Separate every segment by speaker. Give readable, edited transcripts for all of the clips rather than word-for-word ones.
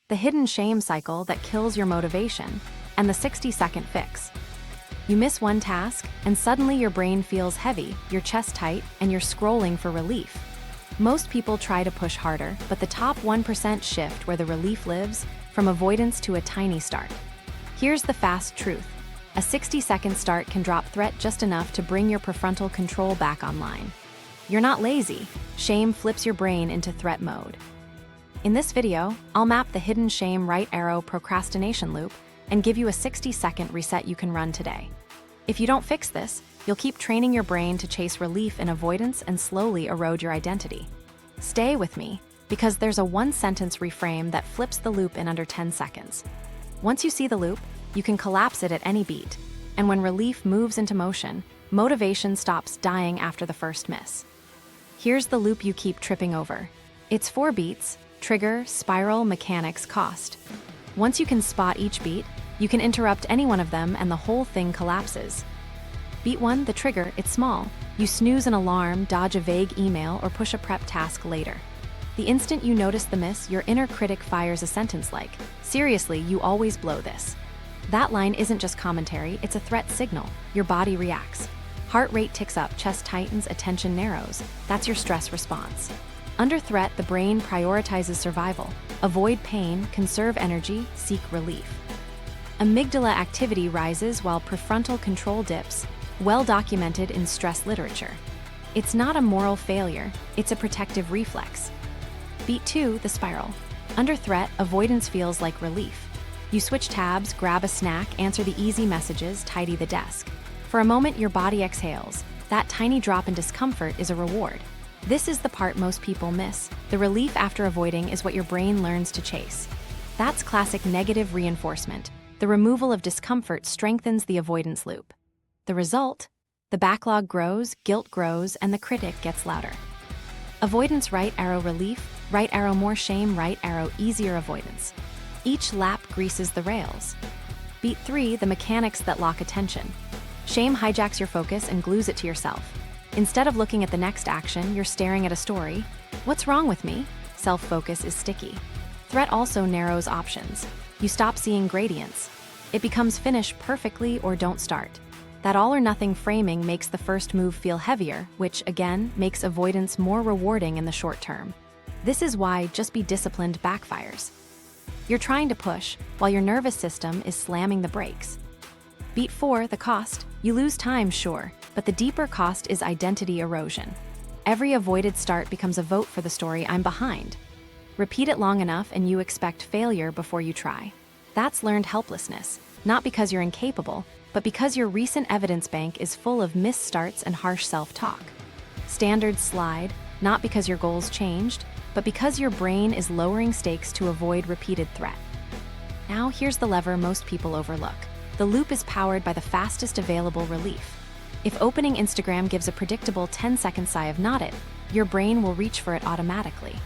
Speaker 1: the hidden shame cycle that kills your motivation, and the 60-second fix. You miss one task, and suddenly your brain feels heavy, your chest tight, and you're scrolling for relief. Most people try to push harder, but the top 1% shift where the relief lives, from avoidance to a tiny start. Here's the fast truth. A 60-second start can drop threat just enough to bring your prefrontal control back online. You're not lazy. Shame flips your brain into threat mode. In this video, I'll map the hidden shame right arrow procrastination loop and give you a 60-second reset you can run today. If you don't fix this, you'll keep training your brain to chase relief in avoidance and slowly erode your identity. Stay with me, because there's a one-sentence reframe that flips the loop in under 10 seconds. Once you see the loop, you can collapse it at any beat, and when relief moves into motion, motivation stops dying after the first miss. Here's the loop you keep tripping over. It's 4 beats: trigger, spiral, mechanics, cost. Once you can spot each beat, you can interrupt any one of them and the whole thing collapses. Beat 1, the trigger, it's small. You snooze an alarm, dodge a vague email, or push a prep task later. The instant you notice the miss, your inner critic fires a sentence like, "Seriously, you always blow this." That line isn't just commentary, it's a threat signal. Your body reacts. Heart rate ticks up, chest tightens, attention narrows. That's your stress response. Under threat, the brain prioritizes survival. Avoid pain, conserve energy, seek relief. Amygdala activity rises while prefrontal control dips, well documented in stress literature. It's not a moral failure, it's a protective reflex. Beat 2, the spiral. Under threat, avoidance feels like relief. You switch tabs, grab a snack, answer the easy messages, tidy the desk. For a moment, your body exhales. That tiny drop in discomfort is a reward. This is the part most people miss. The relief after avoiding is what your brain learns to chase. That's classic negative reinforcement. The removal of discomfort strengthens the avoidance loop. The result? The backlog grows, guilt grows, and the critic gets louder. Avoidance right arrow relief, right arrow more shame, right arrow easier avoidance. Each lap greases the rails. Beat 3, the mechanics that lock attention. Shame hijacks your focus and glues it to yourself. Instead of looking at the next action, you're staring at a story. What's wrong with me? Self-focus is sticky. Threat also narrows options. You stop seeing gradients. It becomes finish perfectly or don't start. That all-or-nothing framing makes the first move feel heavier, which, again, makes avoidance more rewarding in the short term. This is why just be disciplined backfires. You're trying to push, while your nervous system is slamming the brakes. Beat 4, the cost. You lose time, sure, but the deeper cost is identity erosion. Every avoided start becomes a vote for the story "I'm behind." Repeat it long enough and you expect failure before you try. That's learned helplessness, not because you're incapable, but because your recent evidence bank is full of missed starts and harsh self-talk. Standards slide, not because your goals changed, but because your brain is lowering stakes to avoid repeated threat. Now here's the lever most people overlook. The loop is powered by the fastest available relief. If opening Instagram gives a predictable 10-second sigh of "not it," your brain will reach for it automatically.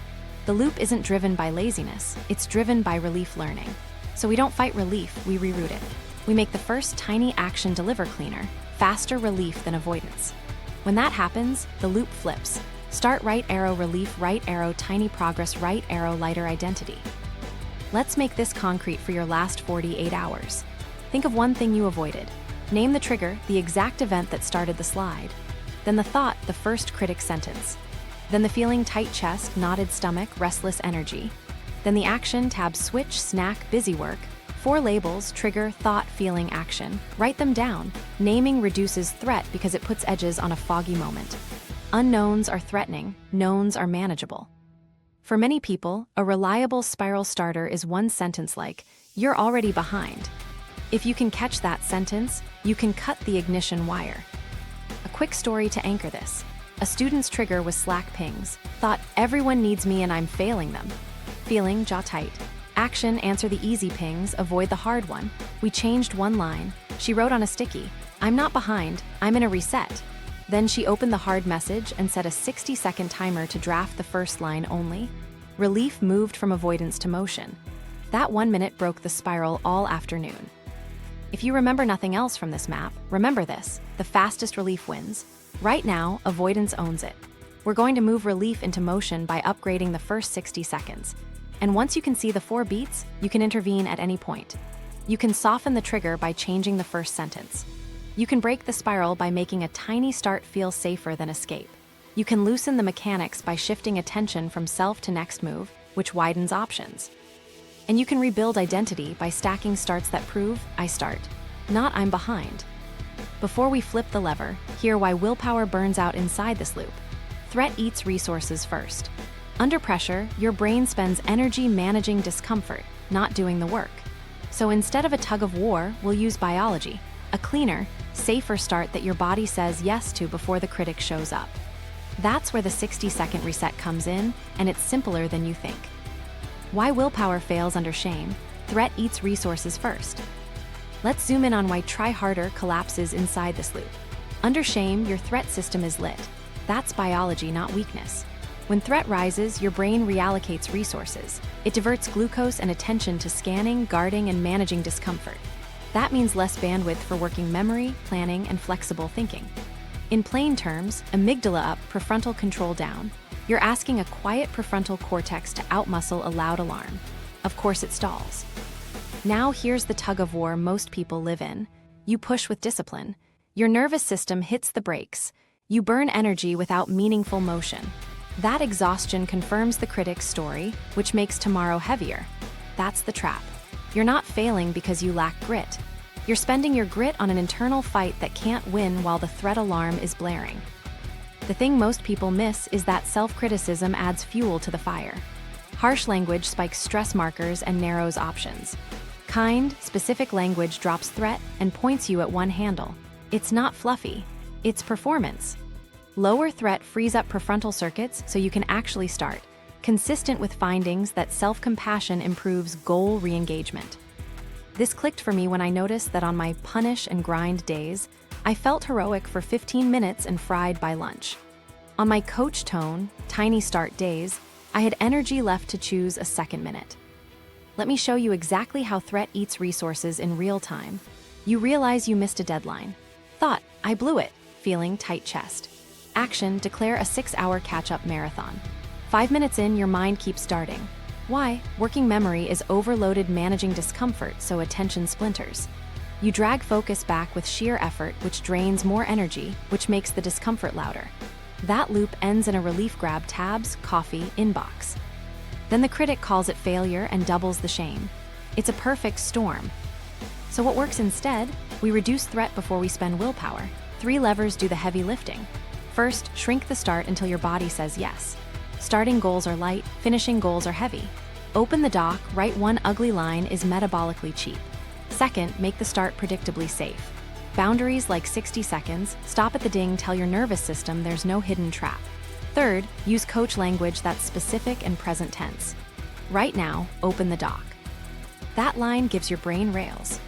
Speaker 1: The loop isn't driven by laziness, it's driven by relief learning. So we don't fight relief, we reroute it. We make the first tiny action deliver cleaner, faster relief than avoidance. When that happens, the loop flips. Start right arrow relief, right arrow tiny progress, right arrow lighter identity. Let's make this concrete for your last 48 hours. Think of one thing you avoided. Name the trigger, the exact event that started the slide. Then the thought, the first critic sentence. Then the feeling, tight chest, knotted stomach, restless energy. Then the action, tab switch, snack, busy work. 4 labels, trigger, thought, feeling, action. Write them down. Naming reduces threat because it puts edges on a foggy moment. Unknowns are threatening, knowns are manageable. For many people, a reliable spiral starter is one sentence like, "You're already behind." If you can catch that sentence, you can cut the ignition wire. A quick story to anchor this. A student's trigger was Slack pings. Thought, "Everyone needs me and I'm failing them." Feeling, jaw tight. Action, answer the easy pings, avoid the hard one. We changed one line. She wrote on a sticky, "I'm not behind, I'm in a reset." Then she opened the hard message and set a 60-second timer to draft the first line only. Relief moved from avoidance to motion. That 1 minute broke the spiral all afternoon. If you remember nothing else from this map, remember this: the fastest relief wins. Right now, avoidance owns it. We're going to move relief into motion by upgrading the first 60 seconds. And once you can see the 4 beats, you can intervene at any point. You can soften the trigger by changing the first sentence. You can break the spiral by making a tiny start feel safer than escape. You can loosen the mechanics by shifting attention from self to next move, which widens options. And you can rebuild identity by stacking starts that prove, I start, not I'm behind. Before we flip the lever, hear why willpower burns out inside this loop. Threat eats resources first. Under pressure, your brain spends energy managing discomfort, not doing the work. So instead of a tug of war, we'll use biology, a cleaner, safer start that your body says yes to before the critic shows up. That's where the 60-second reset comes in, and it's simpler than you think. Why willpower fails under shame, threat eats resources first. Let's zoom in on why try harder collapses inside this loop. Under shame, your threat system is lit. That's biology, not weakness. When threat rises, your brain reallocates resources. It diverts glucose and attention to scanning, guarding, and managing discomfort. That means less bandwidth for working memory, planning, and flexible thinking. In plain terms, amygdala up, prefrontal control down. You're asking a quiet prefrontal cortex to outmuscle a loud alarm. Of course it stalls. Now here's the tug of war most people live in. You push with discipline. Your nervous system hits the brakes. You burn energy without meaningful motion. That exhaustion confirms the critic's story, which makes tomorrow heavier. That's the trap. You're not failing because you lack grit. You're spending your grit on an internal fight that can't win while the threat alarm is blaring. The thing most people miss is that self-criticism adds fuel to the fire. Harsh language spikes stress markers and narrows options. Kind, specific language drops threat and points you at one handle. It's not fluffy. It's performance. Lower threat frees up prefrontal circuits so you can actually start, consistent with findings that self-compassion improves goal re-engagement. This clicked for me when I noticed that on my punish and grind days, I felt heroic for 15 minutes and fried by lunch. On my coach tone, tiny start days, I had energy left to choose a second minute. Let me show you exactly how threat eats resources in real time. You realize you missed a deadline. Thought, I blew it, feeling tight chest. Action, declare a 6-hour catch-up marathon. 5 minutes in, your mind keeps darting. Why? Working memory is overloaded managing discomfort, so attention splinters. You drag focus back with sheer effort, which drains more energy, which makes the discomfort louder. That loop ends in a relief grab: tabs, coffee, inbox. Then the critic calls it failure and doubles the shame. It's a perfect storm. So what works instead? We reduce threat before we spend willpower. 3 levers do the heavy lifting. First, shrink the start until your body says yes. Starting goals are light, finishing goals are heavy. Open the doc, write one ugly line is metabolically cheap. Second, make the start predictably safe. Boundaries like 60 seconds, stop at the ding, tell your nervous system there's no hidden trap. Third, use coach language that's specific and present tense. Right now, open the doc. That line gives your brain rails.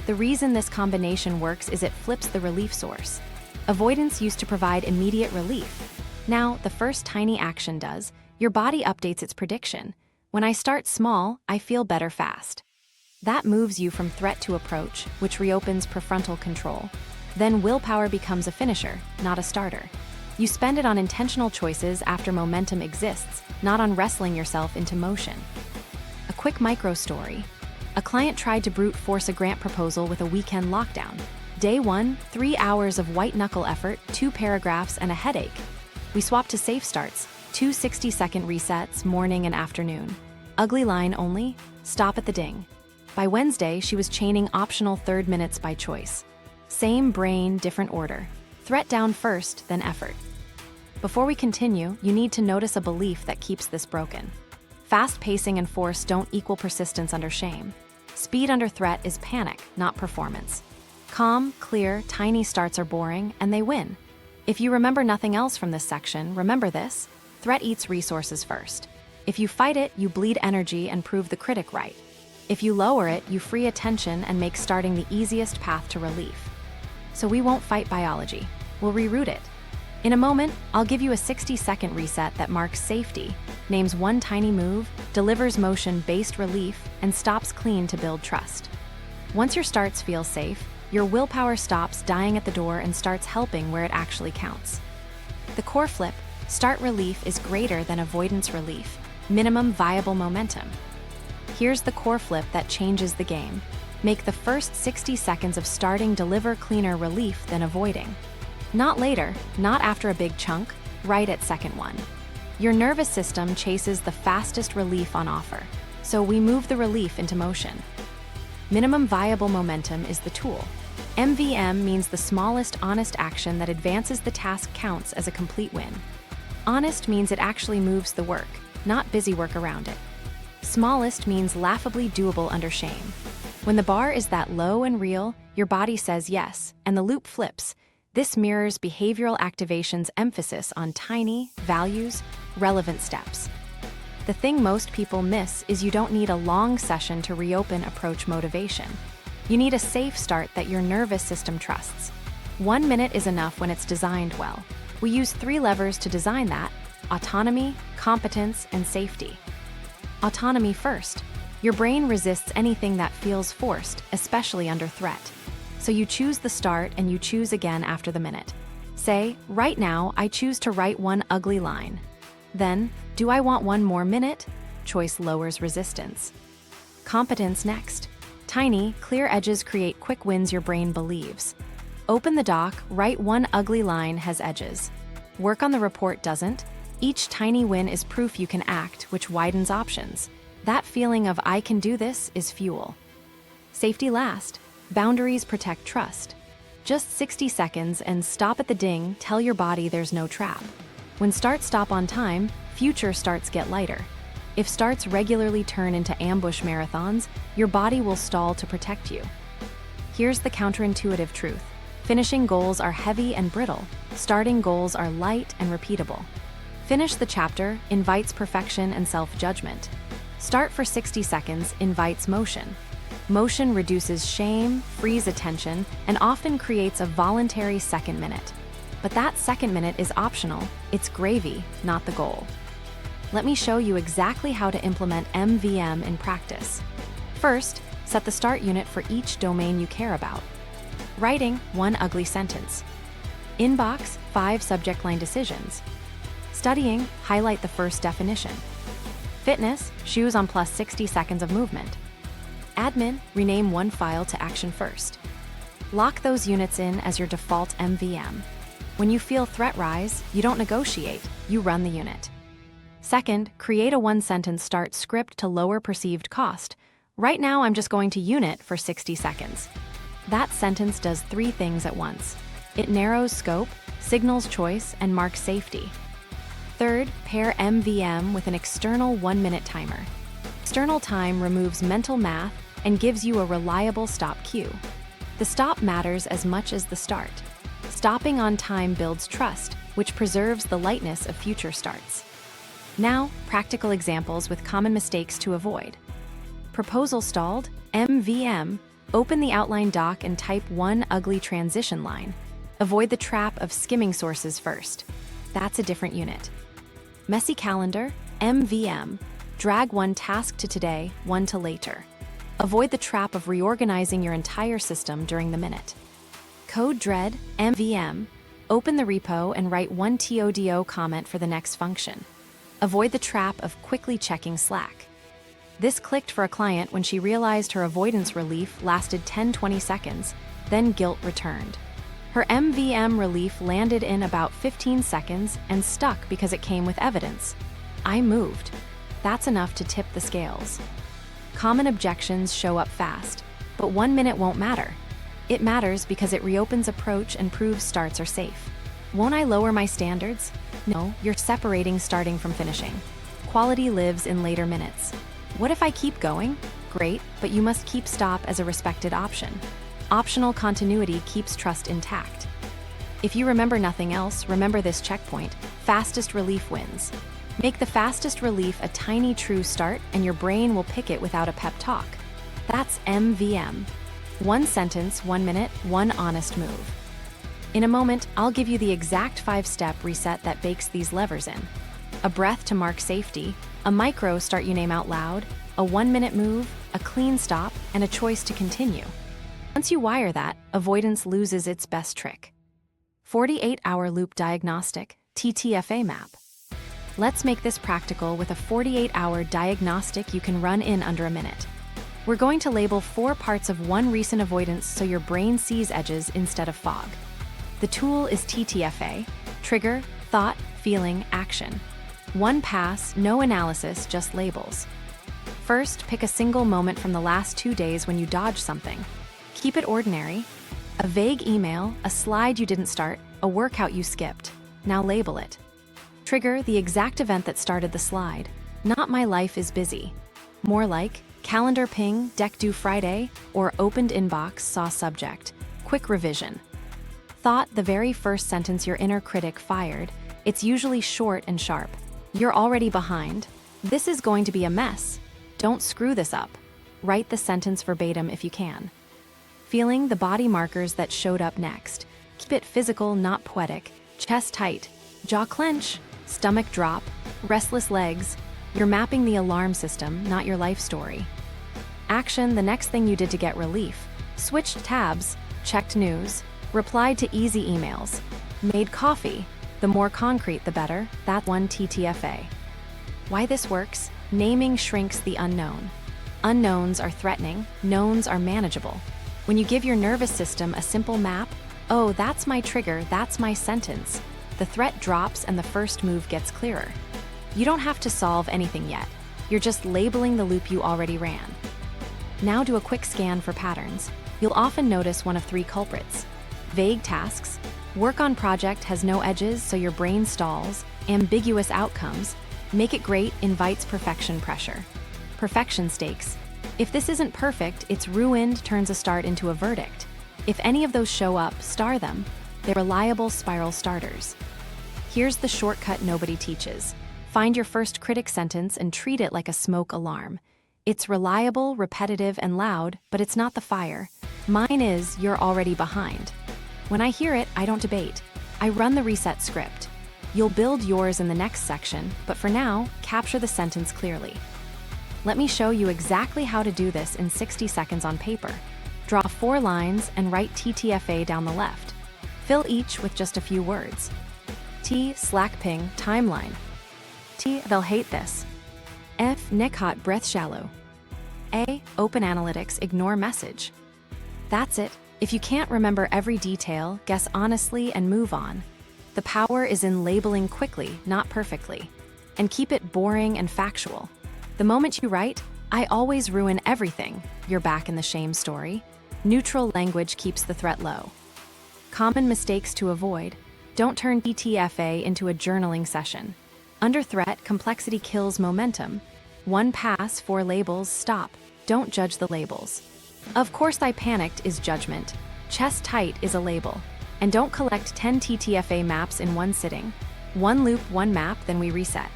Speaker 1: The reason this combination works is it flips the relief source. Avoidance used to provide immediate relief. Now, the first tiny action does. Your body updates its prediction. When I start small, I feel better fast. That moves you from threat to approach, which reopens prefrontal control. Then willpower becomes a finisher, not a starter. You spend it on intentional choices after momentum exists, not on wrestling yourself into motion. A quick micro story. A client tried to brute force a grant proposal with a weekend lockdown. Day 1, 3 hours of white-knuckle effort, 2 paragraphs, and a headache. We swapped to safe starts, 2 60-second resets, morning and afternoon. Ugly line only, stop at the ding. By Wednesday, she was chaining optional third minutes by choice. Same brain, different order. Threat down first, then effort. Before we continue, you need to notice a belief that keeps this broken. Fast pacing and force don't equal persistence under shame. Speed under threat is panic, not performance. Calm, clear, tiny starts are boring, and they win. If you remember nothing else from this section, remember this: threat eats resources first. If you fight it, you bleed energy and prove the critic right. If you lower it, you free attention and make starting the easiest path to relief. So we won't fight biology. We'll reroute it. In a moment, I'll give you a 60-second reset that marks safety, names one tiny move, delivers motion-based relief, and stops clean to build trust. Once your starts feel safe, your willpower stops dying at the door and starts helping where it actually counts. The core flip, start relief is greater than avoidance relief. Minimum viable momentum. Here's the core flip that changes the game. Make the first 60 seconds of starting deliver cleaner relief than avoiding. Not later, not after a big chunk, right at second one. Your nervous system chases the fastest relief on offer, so we move the relief into motion. Minimum viable momentum is the tool. MVM means the smallest honest action that advances the task counts as a complete win. Honest means it actually moves the work, not busy work around it. Smallest means laughably doable under shame. When the bar is that low and real, your body says yes, and the loop flips. This mirrors behavioral activation's emphasis on tiny, values, relevant steps. The thing most people miss is you don't need a long session to reopen approach motivation. You need a safe start that your nervous system trusts. 1 minute is enough when it's designed well. We use 3 levers to design that: autonomy, competence, and safety. Autonomy first. Your brain resists anything that feels forced, especially under threat. So you choose the start and you choose again after the minute. Say, right now, I choose to write 1 ugly line. Then, do I want 1 more minute? Choice lowers resistance. Competence next. Tiny, clear edges create quick wins your brain believes. Open the doc, write 1 ugly line has edges. Work on the report doesn't. Each tiny win is proof you can act, which widens options. That feeling of I can do this is fuel. Safety last. Boundaries protect trust. Just 60 seconds and stop at the ding, tell your body there's no trap. When start-stop on time, future starts get lighter. If starts regularly turn into ambush marathons, your body will stall to protect you. Here's the counterintuitive truth. Finishing goals are heavy and brittle. Starting goals are light and repeatable. Finish the chapter invites perfection and self-judgment. Start for 60 seconds invites motion. Motion reduces shame, frees attention, and often creates a voluntary second minute. But that second minute is optional. It's gravy, not the goal. Let me show you exactly how to implement MVM in practice. First, set the start unit for each domain you care about. Writing, 1 ugly sentence. Inbox, 5 subject line decisions. Studying, highlight the first definition. Fitness, shoes on plus 60 seconds of movement. Admin, rename 1 file to action first. Lock those units in as your default MVM. When you feel threat rise, you don't negotiate, you run the unit. Second, create a 1-sentence start script to lower perceived cost. Right now, I'm just going to unit for 60 seconds. That sentence does 3 things at once. It narrows scope, signals choice, and marks safety. Third, pair MVM with an external 1-minute timer. External time removes mental math and gives you a reliable stop cue. The stop matters as much as the start. Stopping on time builds trust, which preserves the lightness of future starts. Now, practical examples with common mistakes to avoid. Proposal stalled, MVM, open the outline doc and type 1 ugly transition line. Avoid the trap of skimming sources first. That's a different unit. Messy calendar, MVM, drag 1 task to today, 1 to later. Avoid the trap of reorganizing your entire system during the minute. Code dread, MVM, open the repo and write 1 TODO comment for the next function. Avoid the trap of quickly checking Slack. This clicked for a client when she realized her avoidance relief lasted 10-20 seconds, then guilt returned. Her MVM relief landed in about 15 seconds and stuck because it came with evidence. I moved. That's enough to tip the scales. Common objections show up fast, but 1 minute won't matter. It matters because it reopens approach and proves starts are safe. Won't I lower my standards? No, you're separating starting from finishing. Quality lives in later minutes. What if I keep going? Great, but you must keep stop as a respected option. Optional continuity keeps trust intact. If you remember nothing else, remember this checkpoint: fastest relief wins. Make the fastest relief a tiny true start and your brain will pick it without a pep talk. That's MVM. 1 sentence, 1 minute, 1 honest move. In a moment, I'll give you the exact 5-step reset that bakes these levers in. A breath to mark safety, a micro start you name out loud, a 1-minute move, a clean stop, and a choice to continue. Once you wire that, avoidance loses its best trick. 48-hour loop diagnostic, TTFA map. Let's make this practical with a 48-hour diagnostic you can run in under a minute. We're going to label 4 parts of one recent avoidance so your brain sees edges instead of fog. The tool is TTFA: trigger, thought, feeling, action. One pass, no analysis, just labels. First, pick a single moment from the last 2 days when you dodged something. Keep it ordinary. A vague email, a slide you didn't start, a workout you skipped. Now label it. Trigger: the exact event that started the slide. Not my life is busy. More like calendar ping, deck due Friday, or opened inbox, saw subject. Quick revision. Thought: the very first sentence your inner critic fired. It's usually short and sharp. You're already behind. This is going to be a mess. Don't screw this up. Write the sentence verbatim if you can. Feeling: the body markers that showed up next. Keep it physical, not poetic. Chest tight, jaw clench, stomach drop, restless legs. You're mapping the alarm system, not your life story. Action: the next thing you did to get relief. Switched tabs, checked news, replied to easy emails, made coffee. The more concrete, the better. That's one TTFA. Why this works? Naming shrinks the unknown. Unknowns are threatening, knowns are manageable. When you give your nervous system a simple map, oh, that's my trigger, that's my sentence, the threat drops and the first move gets clearer. You don't have to solve anything yet. You're just labeling the loop you already ran. Now do a quick scan for patterns. You'll often notice one of 3 culprits. Vague tasks. Work on project has no edges, so your brain stalls. Ambiguous outcomes. Make it great invites perfection pressure. Perfection stakes. If this isn't perfect, it's ruined turns a start into a verdict. If any of those show up, star them. They're reliable spiral starters. Here's the shortcut nobody teaches. Find your first critic sentence and treat it like a smoke alarm. It's reliable, repetitive, and loud, but it's not the fire. Mine is, you're already behind. When I hear it, I don't debate. I run the reset script. You'll build yours in the next section, but for now, capture the sentence clearly. Let me show you exactly how to do this in 60 seconds on paper. Draw 4 lines and write TTFA down the left. Fill each with just a few words. T, Slack ping, timeline. T, they'll hate this. F, neck hot, breath shallow. A, open analytics, ignore message. That's it. If you can't remember every detail, guess honestly and move on. The power is in labeling quickly, not perfectly. And keep it boring and factual. The moment you write, I always ruin everything, you're back in the shame story. Neutral language keeps the threat low. Common mistakes to avoid. Don't turn TTFA into a journaling session. Under threat, complexity kills momentum. One pass, 4 labels, stop. Don't judge the labels. Of course I panicked is judgment. Chest tight is a label. And don't collect 10 TTFA maps in one sitting. One loop, one map, then we reset.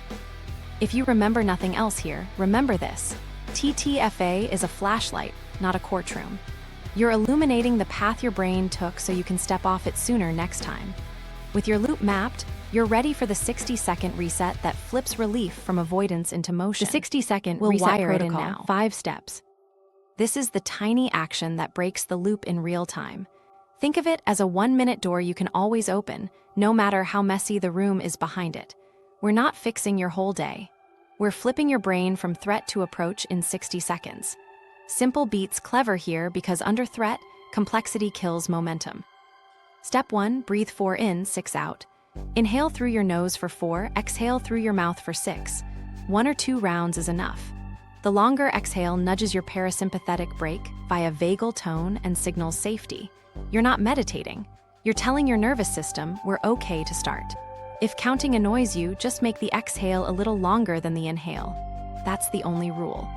Speaker 1: If you remember nothing else here, remember this. TTFA is a flashlight, not a courtroom. You're illuminating the path your brain took so you can step off it sooner next time. With your loop mapped, you're ready for the 60-second reset that flips relief from avoidance into motion. The 60-second reset protocol, now. 5 steps. This is the tiny action that breaks the loop in real time. Think of it as a 1-minute door you can always open, no matter how messy the room is behind it. We're not fixing your whole day. We're flipping your brain from threat to approach in 60 seconds. Simple beats clever here because under threat, complexity kills momentum. Step 1, breathe 4 in, 6 out. Inhale through your nose for 4, exhale through your mouth for 6. 1 or 2 rounds is enough. The longer exhale nudges your parasympathetic brake via vagal tone and signals safety. You're not meditating. You're telling your nervous system we're okay to start. If counting annoys you, just make the exhale a little longer than the inhale. That's the only rule.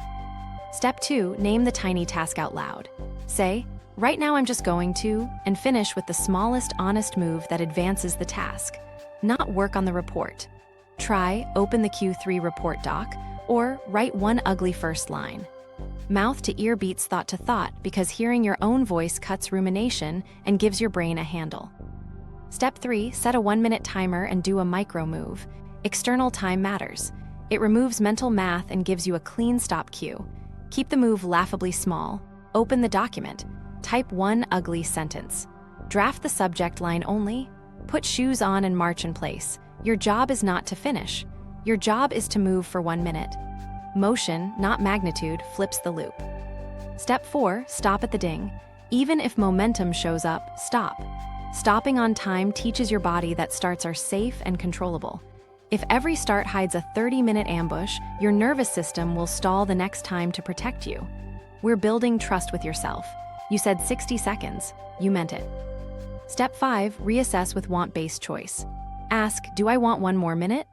Speaker 1: Step 2, name the tiny task out loud. Say, right now I'm just going to, and finish with the smallest honest move that advances the task. Not work on the report. Try, open the Q3 report doc, or write one ugly first line. Mouth to ear beats thought to thought because hearing your own voice cuts rumination and gives your brain a handle. Step 3, set a 1-minute timer and do a micro move. External time matters. It removes mental math and gives you a clean stop cue. Keep the move laughably small. Open the document. Type one ugly sentence. Draft the subject line only. Put shoes on and march in place. Your job is not to finish. Your job is to move for 1 minute. Motion, not magnitude, flips the loop. Step 4, stop at the ding. Even if momentum shows up, stop. Stopping on time teaches your body that starts are safe and controllable. If every start hides a 30-minute ambush, your nervous system will stall the next time to protect you. We're building trust with yourself. You said 60 seconds. You meant it. Step 5, reassess with want-based choice. Ask, do I want 1 more minute?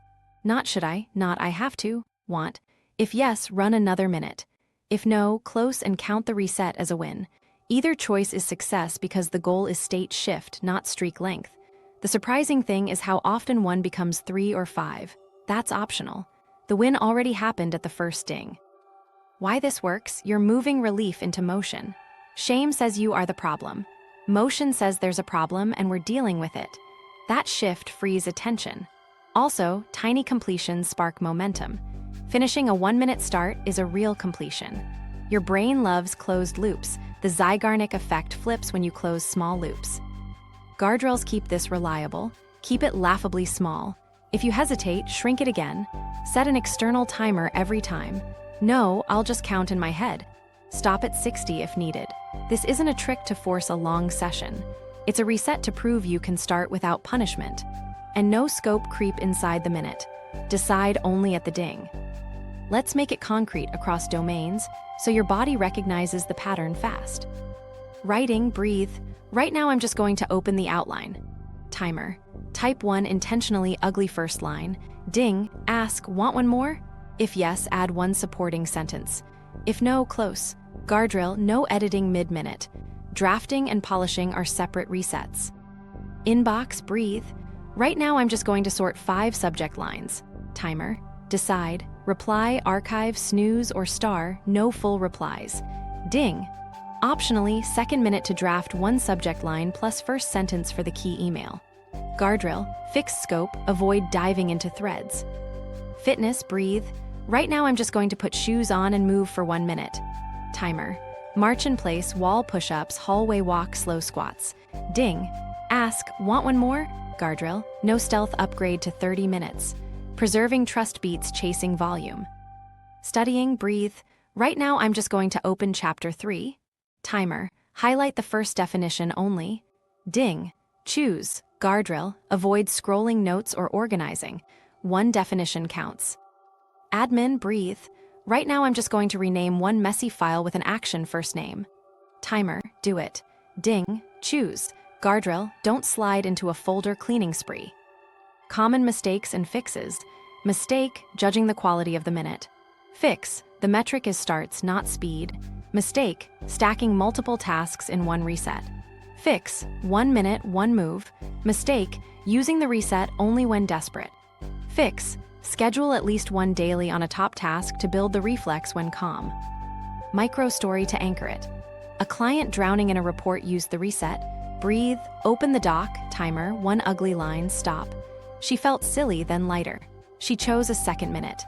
Speaker 1: Not should I, not I have to, want. If yes, run another minute. If no, close and count the reset as a win. Either choice is success because the goal is state shift, not streak length. The surprising thing is how often 1 becomes 3 or 5. That's optional. The win already happened at the first ding. Why this works? You're moving relief into motion. Shame says you are the problem. Motion says there's a problem and we're dealing with it. That shift frees attention. Also, tiny completions spark momentum. Finishing a 1-minute start is a real completion. Your brain loves closed loops. The Zeigarnik effect flips when you close small loops. Guardrails keep this reliable. Keep it laughably small. If you hesitate, shrink it again. Set an external timer every time. No, I'll just count in my head. Stop at 60 if needed. This isn't a trick to force a long session. It's a reset to prove you can start without punishment. And no scope creep inside the minute. Decide only at the ding. Let's make it concrete across domains so your body recognizes the pattern fast. Writing, breathe. Right now I'm just going to open the outline. Timer. Type 1 intentionally ugly first line. Ding, ask, want 1 more? If yes, add 1 supporting sentence. If no, close. Guardrail, no editing mid-minute. Drafting and polishing are separate resets. Inbox, breathe. Right now I'm just going to sort 5 subject lines. Timer. Decide. Reply, archive, snooze, or star, no full replies. Ding. Optionally, second minute to draft 1 subject line plus first sentence for the key email. Guardrail, fixed scope, avoid diving into threads. Fitness, breathe. Right now I'm just going to put shoes on and move for 1 minute. Timer. March in place, wall push-ups, hallway walk, slow squats. Ding. Ask, want 1 more? Guardrail, no stealth upgrade to 30 minutes. Preserving trust beats chasing volume. Studying, breathe. Right now I'm just going to open chapter 3. Timer. Highlight the first definition only. Ding. Choose. Guardrail. Avoid scrolling notes or organizing. 1 definition counts. Admin, breathe. Right now I'm just going to rename 1 messy file with an action first name. Timer. Do it. Ding. Choose. Guardrail. Don't slide into a folder cleaning spree. Common mistakes and fixes. Mistake, judging the quality of the minute. Fix, the metric is starts, not speed. Mistake, stacking multiple tasks in 1 reset. Fix, 1 minute, 1 move. Mistake, using the reset only when desperate. Fix, schedule at least 1 daily on a top task to build the reflex when calm. Micro story to anchor it. A client drowning in a report used the reset. Breathe, open the doc, timer, 1 ugly line, stop. She felt silly, then lighter. She chose a second minute.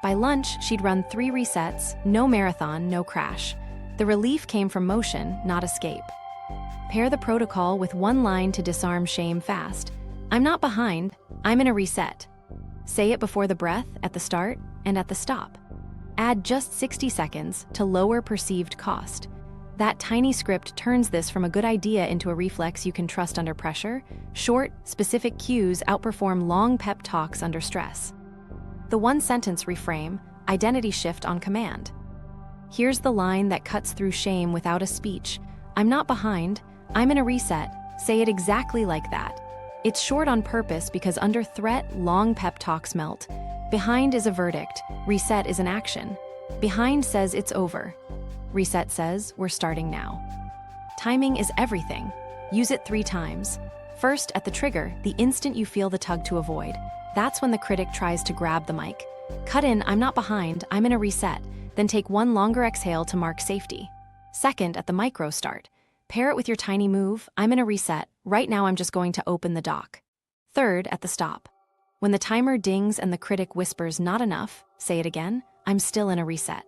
Speaker 1: By lunch, she'd run 3 resets, no marathon, no crash. The relief came from motion, not escape. Pair the protocol with 1 line to disarm shame fast. I'm not behind, I'm in a reset. Say it before the breath, at the start, and at the stop. Add just 60 seconds to lower perceived cost. That tiny script turns this from a good idea into a reflex you can trust under pressure. Short, specific cues outperform long pep talks under stress. The 1-sentence reframe, identity shift on command. Here's the line that cuts through shame without a speech. I'm not behind, I'm in a reset. Say it exactly like that. It's short on purpose because under threat, long pep talks melt. Behind is a verdict, reset is an action. Behind says it's over. Reset says, we're starting now. Timing is everything. Use it 3 times. First, at the trigger, the instant you feel the tug to avoid. That's when the critic tries to grab the mic. Cut in, I'm not behind, I'm in a reset. Then take 1 longer exhale to mark safety. Second, at the micro start. Pair it with your tiny move, I'm in a reset. Right now I'm just going to open the doc. Third, at the stop. When the timer dings and the critic whispers not enough, say it again, I'm still in a reset.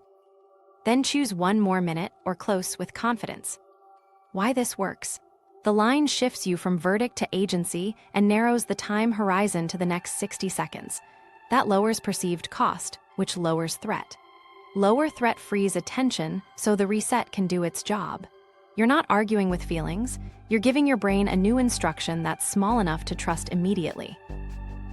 Speaker 1: Then choose 1 more minute or close with confidence. Why this works? The line shifts you from verdict to agency and narrows the time horizon to the next 60 seconds. That lowers perceived cost, which lowers threat. Lower threat frees attention so the reset can do its job. You're not arguing with feelings, you're giving your brain a new instruction that's small enough to trust immediately.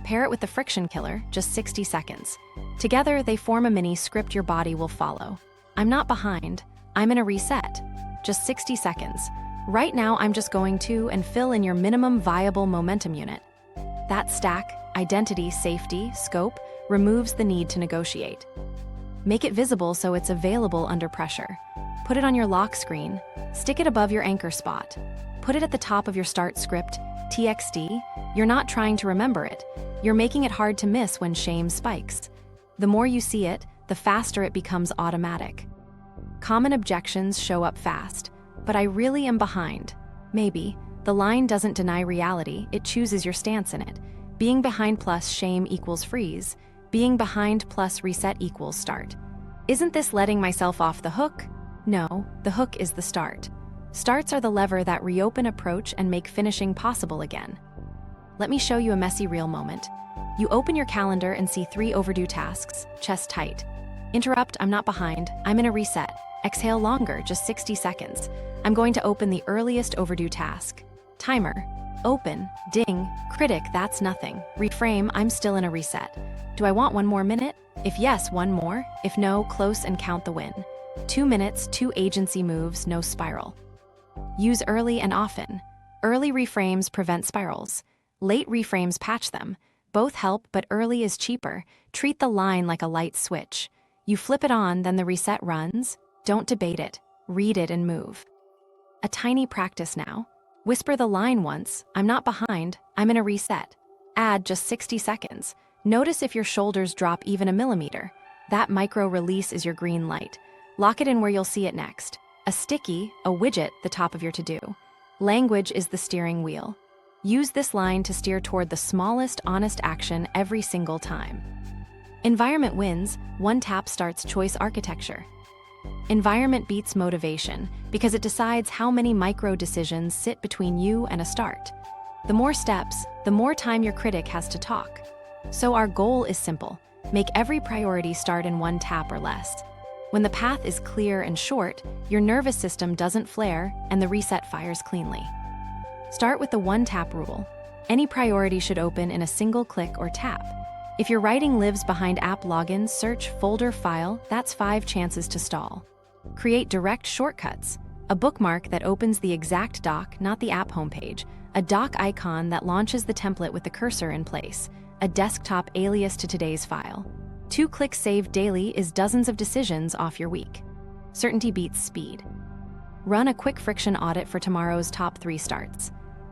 Speaker 1: Pair it with the friction killer, just 60 seconds. Together, they form a mini script your body will follow. I'm not behind, I'm in a reset. Just 60 seconds. Right now, I'm just going to and fill in your minimum viable momentum unit. That stack, identity, safety, scope, removes the need to negotiate. Make it visible so it's available under pressure. Put it on your lock screen. Stick it above your anchor spot. Put it at the top of your start script, TXT. You're not trying to remember it. You're making it hard to miss when shame spikes. The more you see it, the faster it becomes automatic. Common objections show up fast. But I really am behind. Maybe. The line doesn't deny reality, it chooses your stance in it. Being behind plus shame equals freeze. Being behind plus reset equals start. Isn't this letting myself off the hook? No, the hook is the start. Starts are the lever that reopen approach and make finishing possible again. Let me show you a messy real moment. You open your calendar and see 3 overdue tasks, chest tight. Interrupt, I'm not behind, I'm in a reset. Exhale longer, just 60 seconds. I'm going to open the earliest overdue task. Timer. Open. Ding. Critic, that's nothing. Reframe, I'm still in a reset. Do I want 1 more minute? If yes, 1 more. If no, close and count the win. 2 minutes, 2 agency moves, no spiral. Use early and often. Early reframes prevent spirals. Late reframes patch them. Both help, but early is cheaper. Treat the line like a light switch. You flip it on, then the reset runs. Don't debate it. Read it and move. A tiny practice now. Whisper the line once, I'm not behind, I'm in a reset. Add just 60 seconds. Notice if your shoulders drop even a millimeter. That micro release is your green light. Lock it in where you'll see it next. A sticky, a widget, the top of your to-do. Language is the steering wheel. Use this line to steer toward the smallest honest action every single time. Environment wins, 1 tap starts choice architecture. Environment beats motivation because it decides how many micro decisions sit between you and a start. The more steps, the more time your critic has to talk. So our goal is simple. Make every priority start in 1 tap or less. When the path is clear and short, your nervous system doesn't flare and the reset fires cleanly. Start with the 1 tap rule. Any priority should open in a single click or tap. If your writing lives behind app login, search, folder, file, that's 5 chances to stall. Create direct shortcuts. A bookmark that opens the exact doc, not the app homepage. A doc icon that launches the template with the cursor in place. A desktop alias to today's file. 2 clicks saved daily is dozens of decisions off your week. Certainty beats speed. Run a quick friction audit for tomorrow's top 3 starts.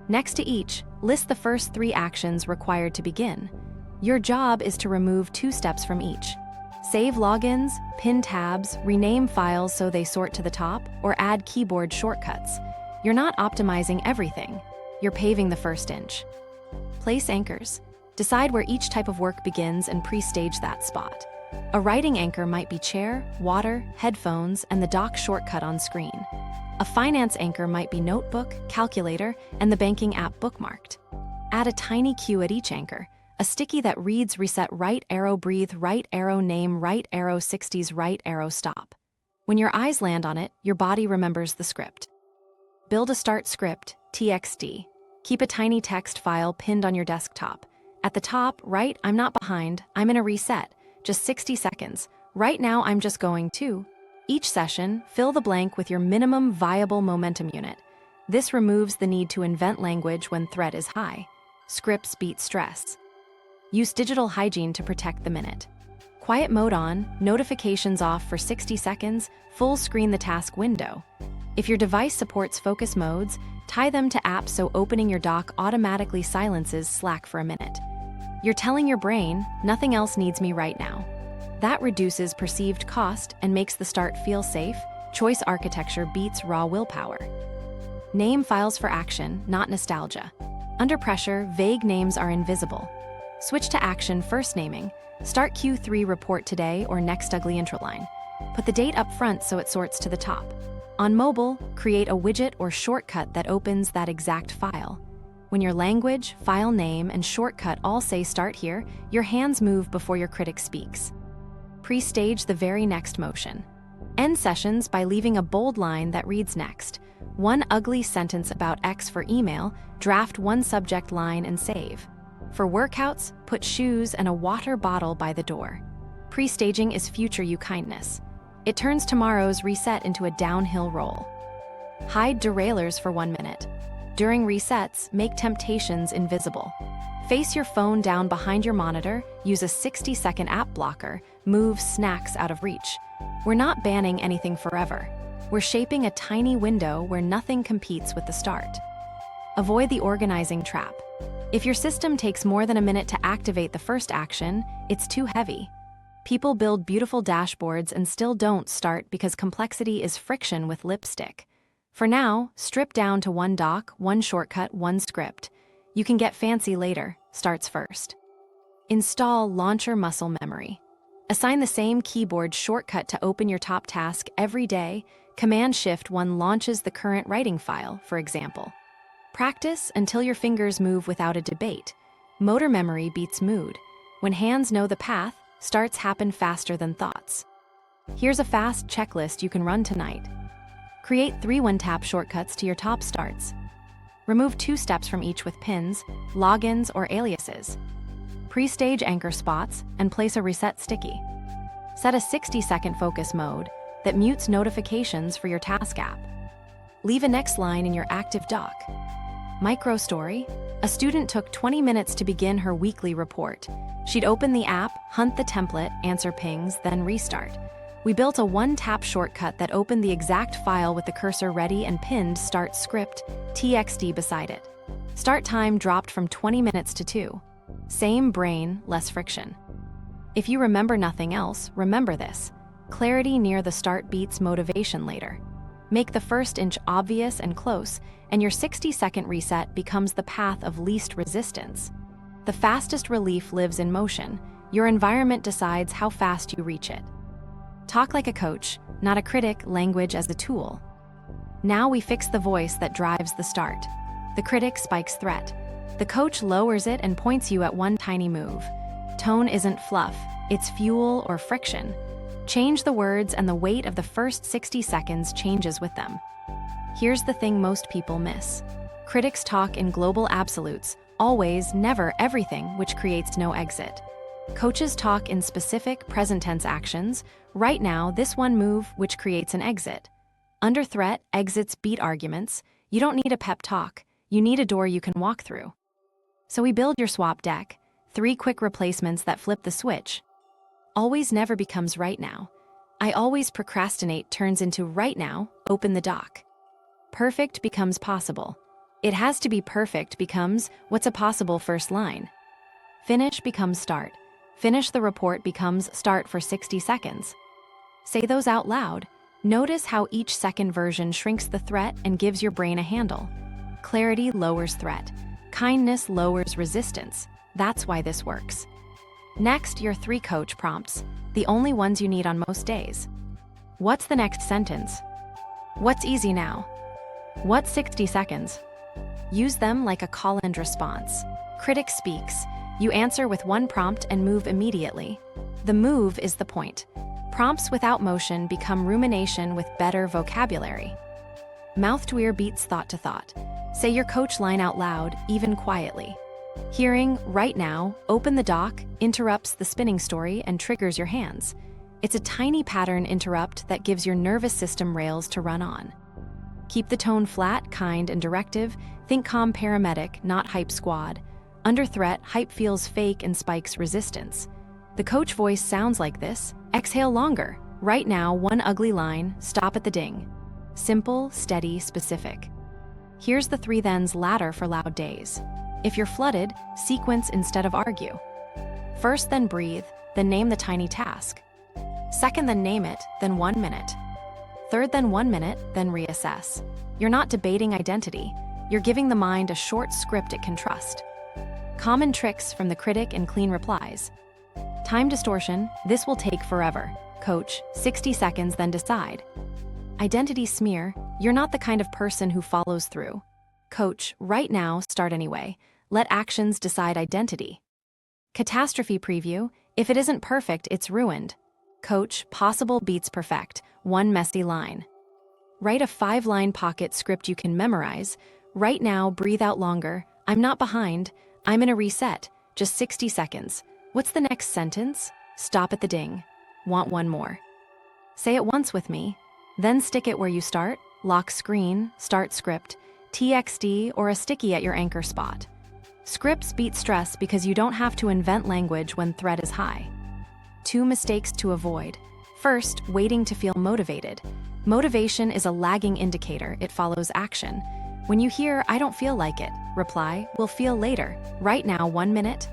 Speaker 1: Next to each, list the first 3 actions required to begin. Your job is to remove 2 steps from each. Save logins, pin tabs, rename files so they sort to the top, or add keyboard shortcuts. You're not optimizing everything. You're paving the first inch. Place anchors. Decide where each type of work begins and pre-stage that spot. A writing anchor might be chair, water, headphones, and the doc shortcut on screen. A finance anchor might be notebook, calculator, and the banking app bookmarked. Add a tiny cue at each anchor. A sticky that reads reset right arrow breathe right arrow name right arrow 60s right arrow stop. When your eyes land on it, your body remembers the script. Build a start script, TXT. Keep a tiny text file pinned on your desktop. At the top, write, I'm not behind, I'm in a reset. Just 60 seconds. Right now, I'm just going to. Each session, fill the blank with your minimum viable momentum unit. This removes the need to invent language when threat is high. Scripts beat stress. Use digital hygiene to protect the minute. Quiet mode on, notifications off for 60 seconds, full screen the task window. If your device supports focus modes, tie them to apps so opening your dock automatically silences Slack for a minute. You're telling your brain, nothing else needs me right now. That reduces perceived cost and makes the start feel safe. Choice architecture beats raw willpower. Name files for action, not nostalgia. Under pressure, vague names are invisible. Switch to action first naming. Start Q3 report today or next ugly intro line. Put the date up front so it sorts to the top. On mobile, create a widget or shortcut that opens that exact file. When your language, file name, and shortcut all say start here, your hands move before your critic speaks. Pre-stage the very next motion. End sessions by leaving a bold line that reads next. One ugly sentence about X for email, draft one subject line and save. For workouts, put shoes and a water bottle by the door. Pre-staging is future you kindness. It turns tomorrow's reset into a downhill roll. Hide derailers for 1 minute. During resets, make temptations invisible. Face your phone down behind your monitor, use a 60-second app blocker, move snacks out of reach. We're not banning anything forever. We're shaping a tiny window where nothing competes with the start. Avoid the organizing trap. If your system takes more than a minute to activate the first action, it's too heavy. People build beautiful dashboards and still don't start because complexity is friction with lipstick. For now, strip down to one doc, one shortcut, one script. You can get fancy later, starts first. Install launcher muscle memory. Assign the same keyboard shortcut to open your top task every day. Command-Shift-1 launches the current writing file, for example. Practice until your fingers move without a debate. Motor memory beats mood. When hands know the path, starts happen faster than thoughts. Here's a fast checklist you can run tonight. Create 3 one-tap shortcuts to your top starts. Remove 2 steps from each with pins, logins, or aliases. Pre-stage anchor spots and place a reset sticky. Set a 60-second focus mode that mutes notifications for your task app. Leave a next line in your active doc. Micro story. A student took 20 minutes to begin her weekly report. She'd open the app, hunt the template, answer pings, then restart. We built a one-tap shortcut that opened the exact file with the cursor ready and pinned start script, TXT beside it. Start time dropped from 20 minutes to 2. Same brain, less friction. If you remember nothing else, remember this. Clarity near the start beats motivation later. Make the first inch obvious and close, and your 60-second reset becomes the path of least resistance. The fastest relief lives in motion. Your environment decides how fast you reach it. Talk like a coach, not a critic, language as a tool. Now we fix the voice that drives the start. The critic spikes threat. The coach lowers it and points you at one tiny move. Tone isn't fluff, it's fuel or friction. Change the words and the weight of the first 60 seconds changes with them. Here's the thing most people miss. Critics talk in global absolutes, always, never, everything, which creates no exit. Coaches talk in specific present tense actions, right now, this one move, which creates an exit. Under threat, exits beat arguments. You don't need a pep talk, you need a door you can walk through. So we build your swap deck, 3 quick replacements that flip the switch. Always never becomes right now. I always procrastinate turns into right now, open the doc. Perfect becomes possible. It has to be perfect becomes what's a possible first line. Finish becomes start. Finish the report becomes start for 60 seconds. Say those out loud. Notice how each second version shrinks the threat and gives your brain a handle. Clarity lowers threat. Kindness lowers resistance. That's why this works. Next, your 3 coach prompts, the only ones you need on most days. What's the next sentence? What's easy now? What's 60 seconds? Use them like a call and response. Critic speaks. You answer with one prompt and move immediately. The move is the point. Prompts without motion become rumination with better vocabulary. Mouth to ear beats thought to thought. Say your coach line out loud, even quietly. Hearing, right now, open the doc, interrupts the spinning story and triggers your hands. It's a tiny pattern interrupt that gives your nervous system rails to run on. Keep the tone flat, kind, and directive. Think calm paramedic, not hype squad. Under threat, hype feels fake and spikes resistance. The coach voice sounds like this. Exhale longer. Right now, one ugly line, stop at the ding. Simple, steady, specific. Here's the 3 thens ladder for loud days. If you're flooded, sequence instead of argue. First, then breathe, then name the tiny task. Second, then name it, then 1 minute. Third, then 1 minute, then reassess. You're not debating identity. You're giving the mind a short script it can trust. Common tricks from the critic and clean replies. Time distortion, this will take forever. Coach, 60 seconds, then decide. Identity smear, you're not the kind of person who follows through. Coach, right now, start anyway. Let actions decide identity. Catastrophe preview, if it isn't perfect, it's ruined. Coach, possible beats perfect, one messy line. Write a 5-line pocket script you can memorize. Right now, breathe out longer. I'm not behind. I'm in a reset. Just 60 seconds. What's the next sentence? Stop at the ding. Want one more. Say it once with me. Then stick it where you start. Lock screen, start script, TXT, or a sticky at your anchor spot. Scripts beat stress because you don't have to invent language when threat is high. 2 mistakes to avoid. First, waiting to feel motivated. Motivation is a lagging indicator, it follows action. When you hear, I don't feel like it, reply, we'll feel later. Right now, 1 minute.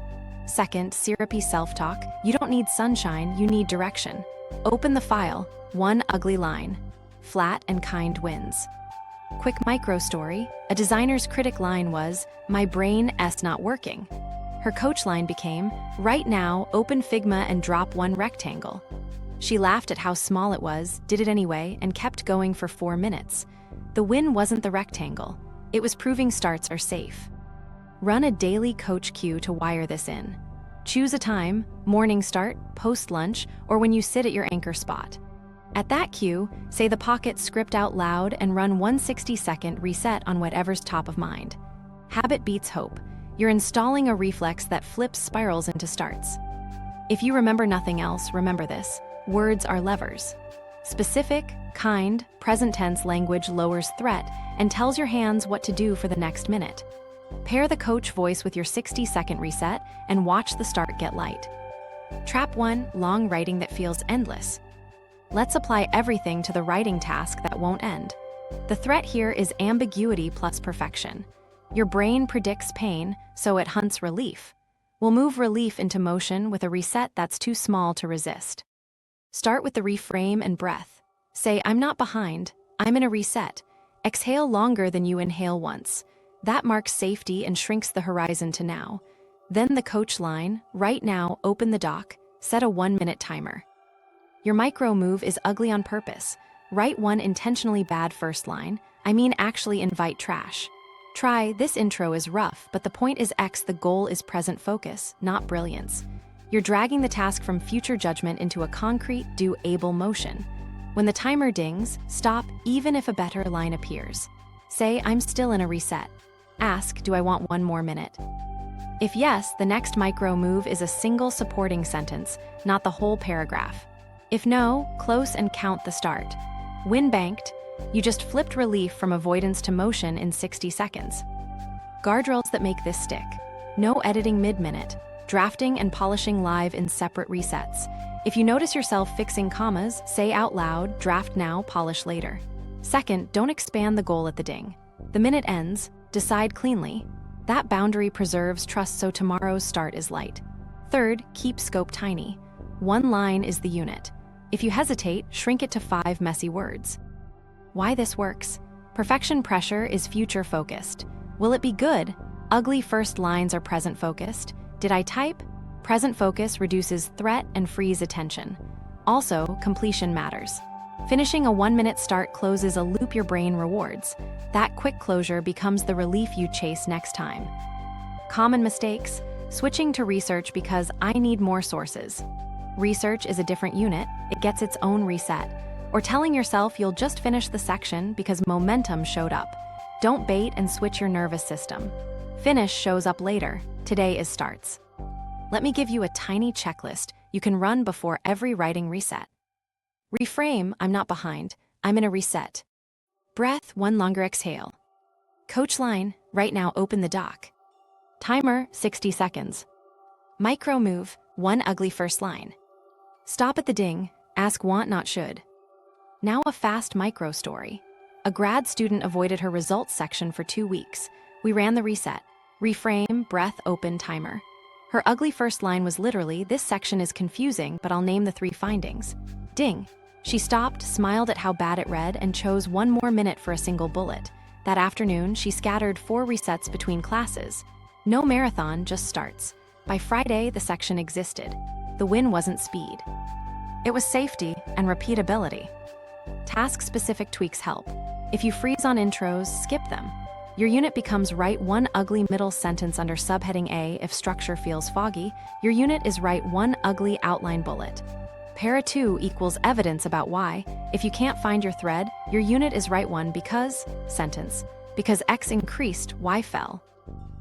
Speaker 1: Second, syrupy self-talk. You don't need sunshine, you need direction. Open the file, 1 ugly line. Flat and kind wins. Quick micro story, a designer's critic line was, my brain's not working. Her coach line became, right now, open Figma and drop 1 rectangle. She laughed at how small it was, did it anyway, and kept going for 4 minutes. The win wasn't the rectangle. It was proving starts are safe. Run a daily coach cue to wire this in. Choose a time, morning start, post-lunch, or when you sit at your anchor spot. At that cue, say the pocket script out loud and run 1 60-second reset on whatever's top of mind. Habit beats hope. You're installing a reflex that flips spirals into starts. If you remember nothing else, remember this. Words are levers. Specific, kind, present tense language lowers threat and tells your hands what to do for the next minute. Pair the coach voice with your 60-second reset and watch the start get light. Trap 1, long writing that feels endless. Let's apply everything to the writing task that won't end. The threat here is ambiguity plus perfection. Your brain predicts pain, so it hunts relief. We'll move relief into motion with a reset that's too small to resist. Start with the reframe and breath. Say, I'm not behind, I'm in a reset. Exhale longer than you inhale once. That marks safety and shrinks the horizon to now. Then the coach line, right now, open the doc, set a 1-minute timer. Your micro move is ugly on purpose. Write 1 intentionally bad first line, actually invite trash. Try, this intro is rough, but the point is X, the goal is present focus, not brilliance. You're dragging the task from future judgment into a concrete, do-able motion. When the timer dings, stop even if a better line appears. Say, I'm still in a reset. Ask, do I want 1 more minute? If yes, the next micro move is a single supporting sentence, not the whole paragraph. If no, close and count the start. Win banked, you just flipped relief from avoidance to motion in 60 seconds. Guardrails that make this stick. No editing mid-minute. Drafting and polishing live in separate resets. If you notice yourself fixing commas, say out loud, draft now, polish later. Second, don't expand the goal at the ding. The minute ends, decide cleanly. That boundary preserves trust so tomorrow's start is light. Third, keep scope tiny. 1 line is the unit. If you hesitate, shrink it to 5 messy words. Why this works? Perfection pressure is future-focused. Will it be good? Ugly first lines are present-focused. Did I type? Present focus reduces threat and frees attention. Also, completion matters. Finishing a 1-minute start closes a loop your brain rewards. That quick closure becomes the relief you chase next time. Common mistakes: switching to research because I need more sources. Research is a different unit, it gets its own reset. Or telling yourself you'll just finish the section because momentum showed up. Don't bait and switch your nervous system. Finish shows up later. Today is starts. Let me give you a tiny checklist you can run before every writing reset. Reframe, I'm not behind, I'm in a reset. Breath, 1 longer exhale. Coach line, right now open the doc. Timer, 60 seconds. Micro move, 1 ugly first line. Stop at the ding, ask want not should. Now a fast micro story. A grad student avoided her results section for 2 weeks. We ran the reset. Reframe, breath, open, timer. Her ugly first line was literally, this section is confusing, but I'll name the 3 findings. Ding. She stopped, smiled at how bad it read, and chose 1 more minute for a single bullet. That afternoon, she scattered 4 resets between classes. No marathon, just starts. By Friday, the section existed. The win wasn't speed. It was safety and repeatability. Task-specific tweaks help. If you freeze on intros, skip them. Your unit becomes write one ugly middle sentence under subheading A if structure feels foggy. Your unit is write one ugly outline bullet. Para 2 equals evidence about why. If you can't find your thread, your unit is write one because sentence. Because X increased, Y fell.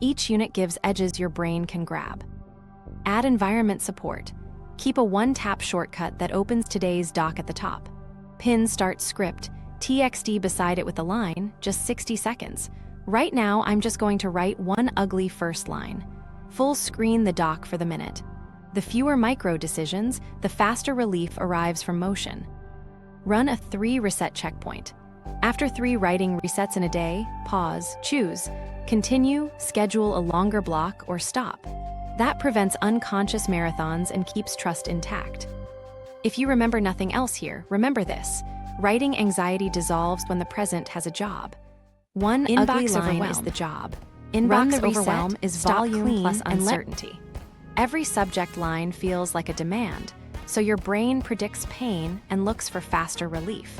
Speaker 1: Each unit gives edges your brain can grab. Add environment support. Keep a one-tap shortcut that opens today's doc at the top. Pin start script, TXT beside it with a line, just 60 seconds. Right now, I'm just going to write one ugly first line. Full screen the doc for the minute. The fewer micro decisions, the faster relief arrives from motion. Run a 3 reset checkpoint. After 3 writing resets in a day, pause, choose, continue, schedule a longer block, or stop. That prevents unconscious marathons and keeps trust intact. If you remember nothing else here, remember this. Writing anxiety dissolves when the present has a job. One ugly line is the job. Run the overwhelm is volume plus uncertainty. Every subject line feels like a demand, so your brain predicts pain and looks for faster relief.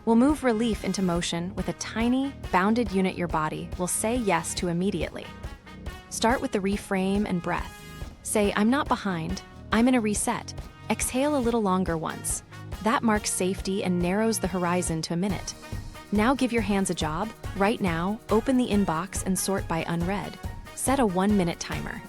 Speaker 1: We'll move relief into motion with a tiny, bounded unit your body will say yes to immediately. Start with the reframe and breath. Say, I'm not behind, I'm in a reset. Exhale a little longer once. That marks safety and narrows the horizon to a minute. Now give your hands a job. Right now, open the inbox and sort by unread. Set a 1-minute timer.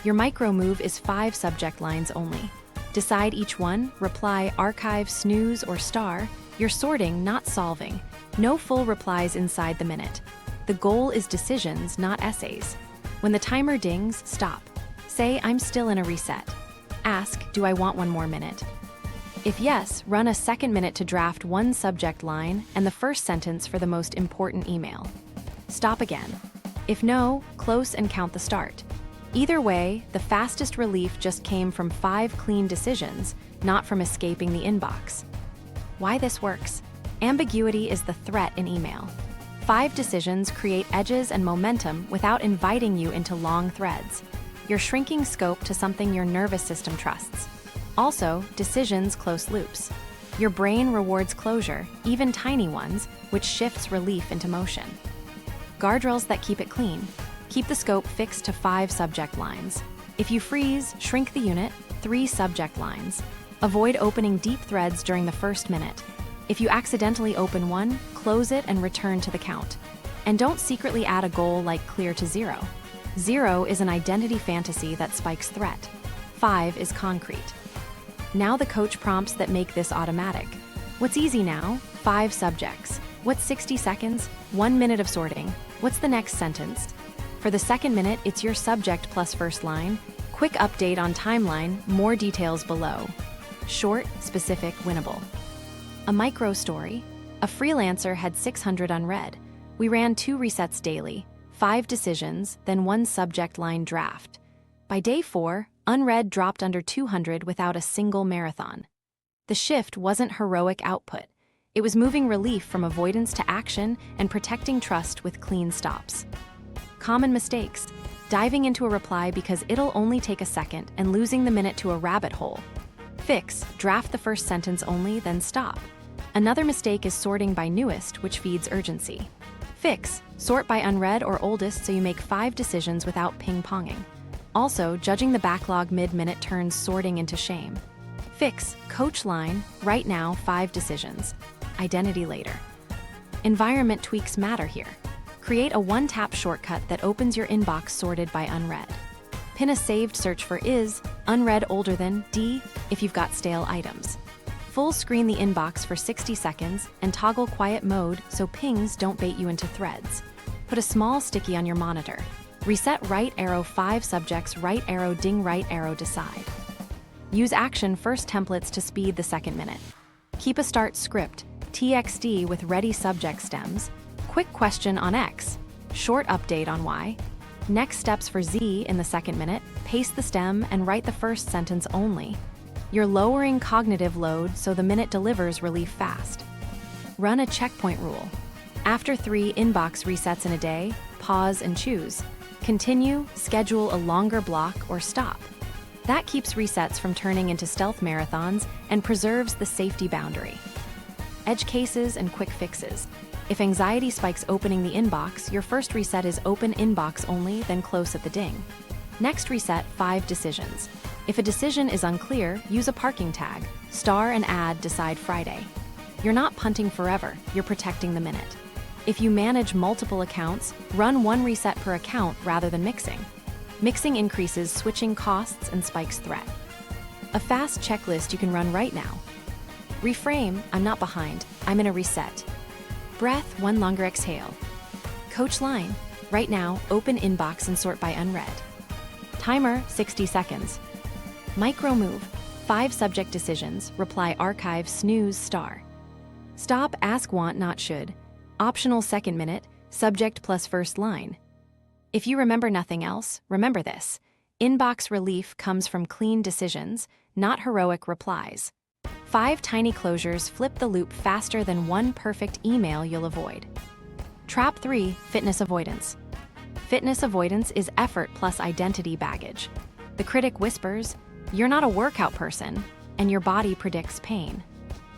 Speaker 1: Your micro move is 5 subject lines only. Decide each one, reply, archive, snooze, or star. You're sorting, not solving. No full replies inside the minute. The goal is decisions, not essays. When the timer dings, stop. Say, I'm still in a reset. Ask, do I want one more minute? If yes, run a second minute to draft 1 subject line and the first sentence for the most important email. Stop again. If no, close and count the start. Either way, the fastest relief just came from 5 clean decisions, not from escaping the inbox. Why this works? Ambiguity is the threat in email. 5 decisions create edges and momentum without inviting you into long threads. You're shrinking scope to something your nervous system trusts. Also, decisions close loops. Your brain rewards closure, even tiny ones, which shifts relief into motion. Guardrails that keep it clean. Keep the scope fixed to 5 subject lines. If you freeze, shrink the unit, 3 subject lines. Avoid opening deep threads during the first minute. If you accidentally open one, close it and return to the count. And don't secretly add a goal like clear to 0. 0 is an identity fantasy that spikes threat. 5 is concrete. Now the coach prompts that make this automatic. What's easy now? 5 subjects. What's 60 seconds? 1 minute of sorting. What's the next sentence? For the second minute, it's your subject plus first line. Quick update on timeline, more details below. Short, specific, winnable. A micro story. A freelancer had 600 unread. We ran 2 resets daily, 5 decisions, then 1 subject line draft. By day 4, unread dropped under 200 without a single marathon. The shift wasn't heroic output. It was moving relief from avoidance to action and protecting trust with clean stops. Common mistakes. Diving into a reply because it'll only take a second and losing the minute to a rabbit hole. Fix. Draft the first sentence only, then stop. Another mistake is sorting by newest, which feeds urgency. Fix. Sort by unread or oldest so you make 5 decisions without ping-ponging. Also, judging the backlog mid-minute turns sorting into shame. Fix. Coach line. Right now, 5 decisions. Identity later. Environment tweaks matter here. Create a one-tap shortcut that opens your inbox sorted by unread. Pin a saved search for is, unread older than, D, if you've got stale items. Full screen the inbox for 60 seconds and toggle quiet mode so pings don't bait you into threads. Put a small sticky on your monitor. Reset right arrow 5 subjects, right arrow ding, right arrow decide. Use action first templates to speed the second minute. Keep a start script, TXT with ready subject stems. Quick question on X, short update on Y. Next steps for Z in the second minute, paste the stem and write the first sentence only. You're lowering cognitive load so the minute delivers relief fast. Run a checkpoint rule. After 3 inbox resets in a day, pause and choose. Continue, schedule a longer block, or stop. That keeps resets from turning into stealth marathons and preserves the safety boundary. Edge cases and quick fixes. If anxiety spikes opening the inbox, your first reset is open inbox only, then close at the ding. Next reset, 5 decisions. If a decision is unclear, use a parking tag. Star and add decide Friday. You're not punting forever, you're protecting the minute. If you manage multiple accounts, run 1 reset per account rather than mixing. Mixing increases switching costs and spikes threat. A fast checklist you can run right now. Reframe, I'm not behind, I'm in a reset. Breath, 1 longer exhale. Coach line, right now, open inbox and sort by unread. Timer, 60 seconds. Micro move, 5 subject decisions, reply archive, snooze, star. Stop, ask, want, not, should. Optional second minute, subject plus first line. If you remember nothing else, remember this. Inbox relief comes from clean decisions, not heroic replies. 5 tiny closures flip the loop faster than 1 perfect email you'll avoid. Trap 3, fitness avoidance. Fitness avoidance is effort plus identity baggage. The critic whispers, "You're not a workout person," and your body predicts pain.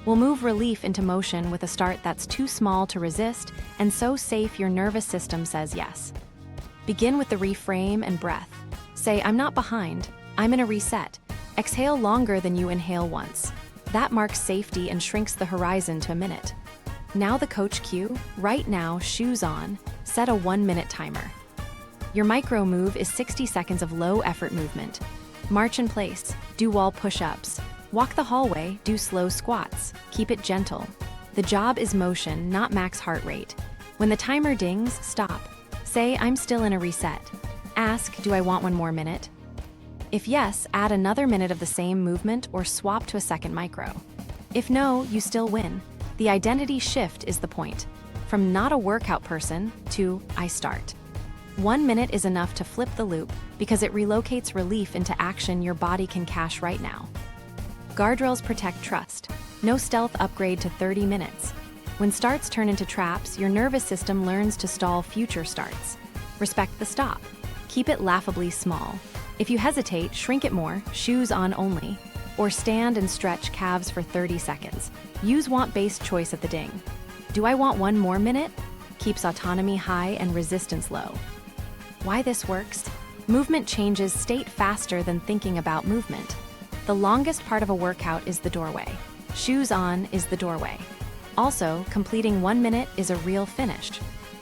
Speaker 1: We'll move relief into motion with a start that's too small to resist and so safe your nervous system says yes. Begin with the reframe and breath. Say, "I'm not behind, I'm in a reset." Exhale longer than you inhale once. That marks safety and shrinks the horizon to a minute. Now the coach cue, right now, shoes on, set a 1-minute timer. Your micro move is 60 seconds of low effort movement. March in place, do wall push-ups. Walk the hallway, do slow squats. Keep it gentle. The job is motion, not max heart rate. When the timer dings, stop. Say, "I'm still in a reset." Ask, "Do I want 1 more minute?" If yes, add another minute of the same movement or swap to a second micro. If no, you still win. The identity shift is the point. From not a workout person to I start. 1 minute is enough to flip the loop because it relocates relief into action your body can cash right now. Guardrails protect trust. No stealth upgrade to 30 minutes. When starts turn into traps, your nervous system learns to stall future starts. Respect the stop. Keep it laughably small. If you hesitate, shrink it more, shoes on only, or stand and stretch calves for 30 seconds. Use want-based choice at the ding. Do I want 1 more minute? Keeps autonomy high and resistance low. Why this works? Movement changes state faster than thinking about movement. The longest part of a workout is the doorway. Shoes on is the doorway. Also, completing 1 minute is a real finish.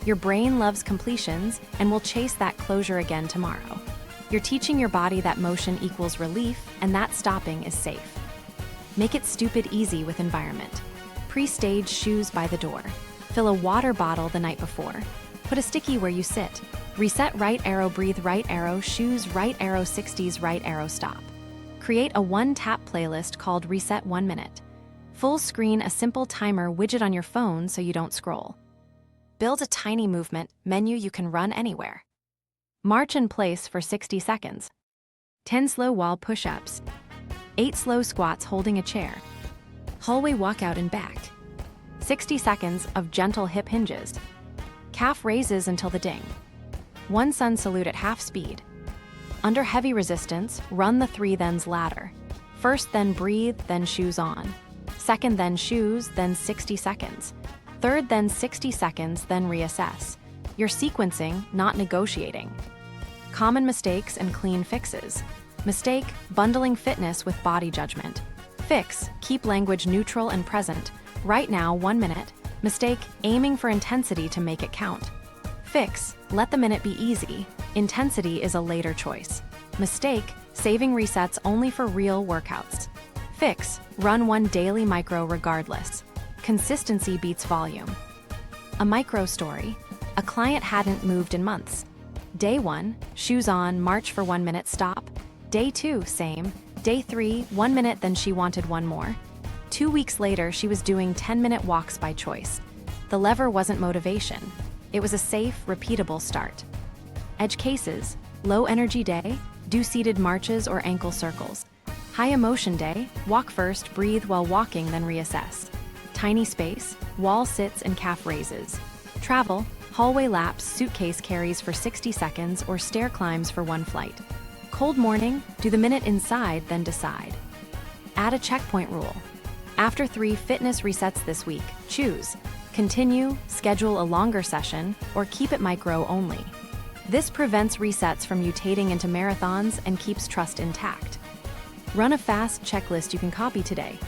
Speaker 1: Your brain loves completions and will chase that closure again tomorrow. You're teaching your body that motion equals relief and that stopping is safe. Make it stupid easy with environment. Pre-stage shoes by the door. Fill a water bottle the night before. Put a sticky where you sit. Reset right arrow, breathe right arrow, shoes right arrow, 60s right arrow, stop. Create a 1-tap playlist called Reset 1 Minute. Full screen a simple timer widget on your phone so you don't scroll. Build a tiny movement menu you can run anywhere. March in place for 60 seconds. 10 slow wall push-ups. 8 slow squats holding a chair. Hallway walkout and back. 60 seconds of gentle hip hinges. Calf raises until the ding. 1 sun salute at half speed. Under heavy resistance, run the 3 thens ladder. First, then breathe, then shoes on. Second, then shoes, then 60 seconds. Third, then 60 seconds, then reassess. You're sequencing, not negotiating. Common mistakes and clean fixes. Mistake, bundling fitness with body judgment. Fix, keep language neutral and present. Right now, 1 minute. Mistake, aiming for intensity to make it count. Fix, let the minute be easy. Intensity is a later choice. Mistake, saving resets only for real workouts. Fix, run 1 daily micro regardless. Consistency beats volume. A micro story. A client hadn't moved in months. Day 1, shoes on, march for 1 minute, stop. Day 2, same. Day 3, 1 minute, then she wanted 1 more. 2 weeks later, she was doing 10-minute walks by choice. The lever wasn't motivation. It was a safe, repeatable start. Edge cases, low energy day, do seated marches or ankle circles. High emotion day, walk first, breathe while walking, then reassess. Tiny space, wall sits and calf raises. Travel, hallway laps, suitcase carries for 60 seconds or stair climbs for 1 flight. Cold morning, do the minute inside, then decide. Add a checkpoint rule. After 3 fitness resets this week, choose. Continue, schedule a longer session, or keep it micro only. This prevents resets from mutating into marathons and keeps trust intact. Run a fast checklist you can copy today.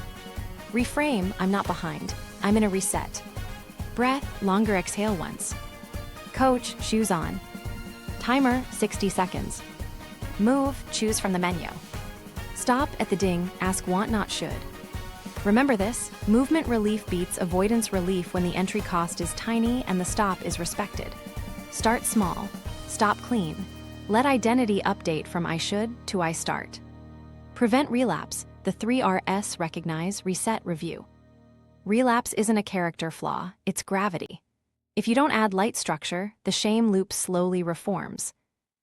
Speaker 1: Reframe, I'm not behind, I'm in a reset. Breath, longer exhale once. Coach, shoes on. Timer, 60 seconds. Move, choose from the menu. Stop at the ding, ask want not should. Remember this, movement relief beats avoidance relief when the entry cost is tiny and the stop is respected. Start small, stop clean. Let identity update from I should to I start. Prevent relapse, the 3Rs: recognize, reset, review. Relapse isn't a character flaw, it's gravity. If you don't add light structure, the shame loop slowly reforms.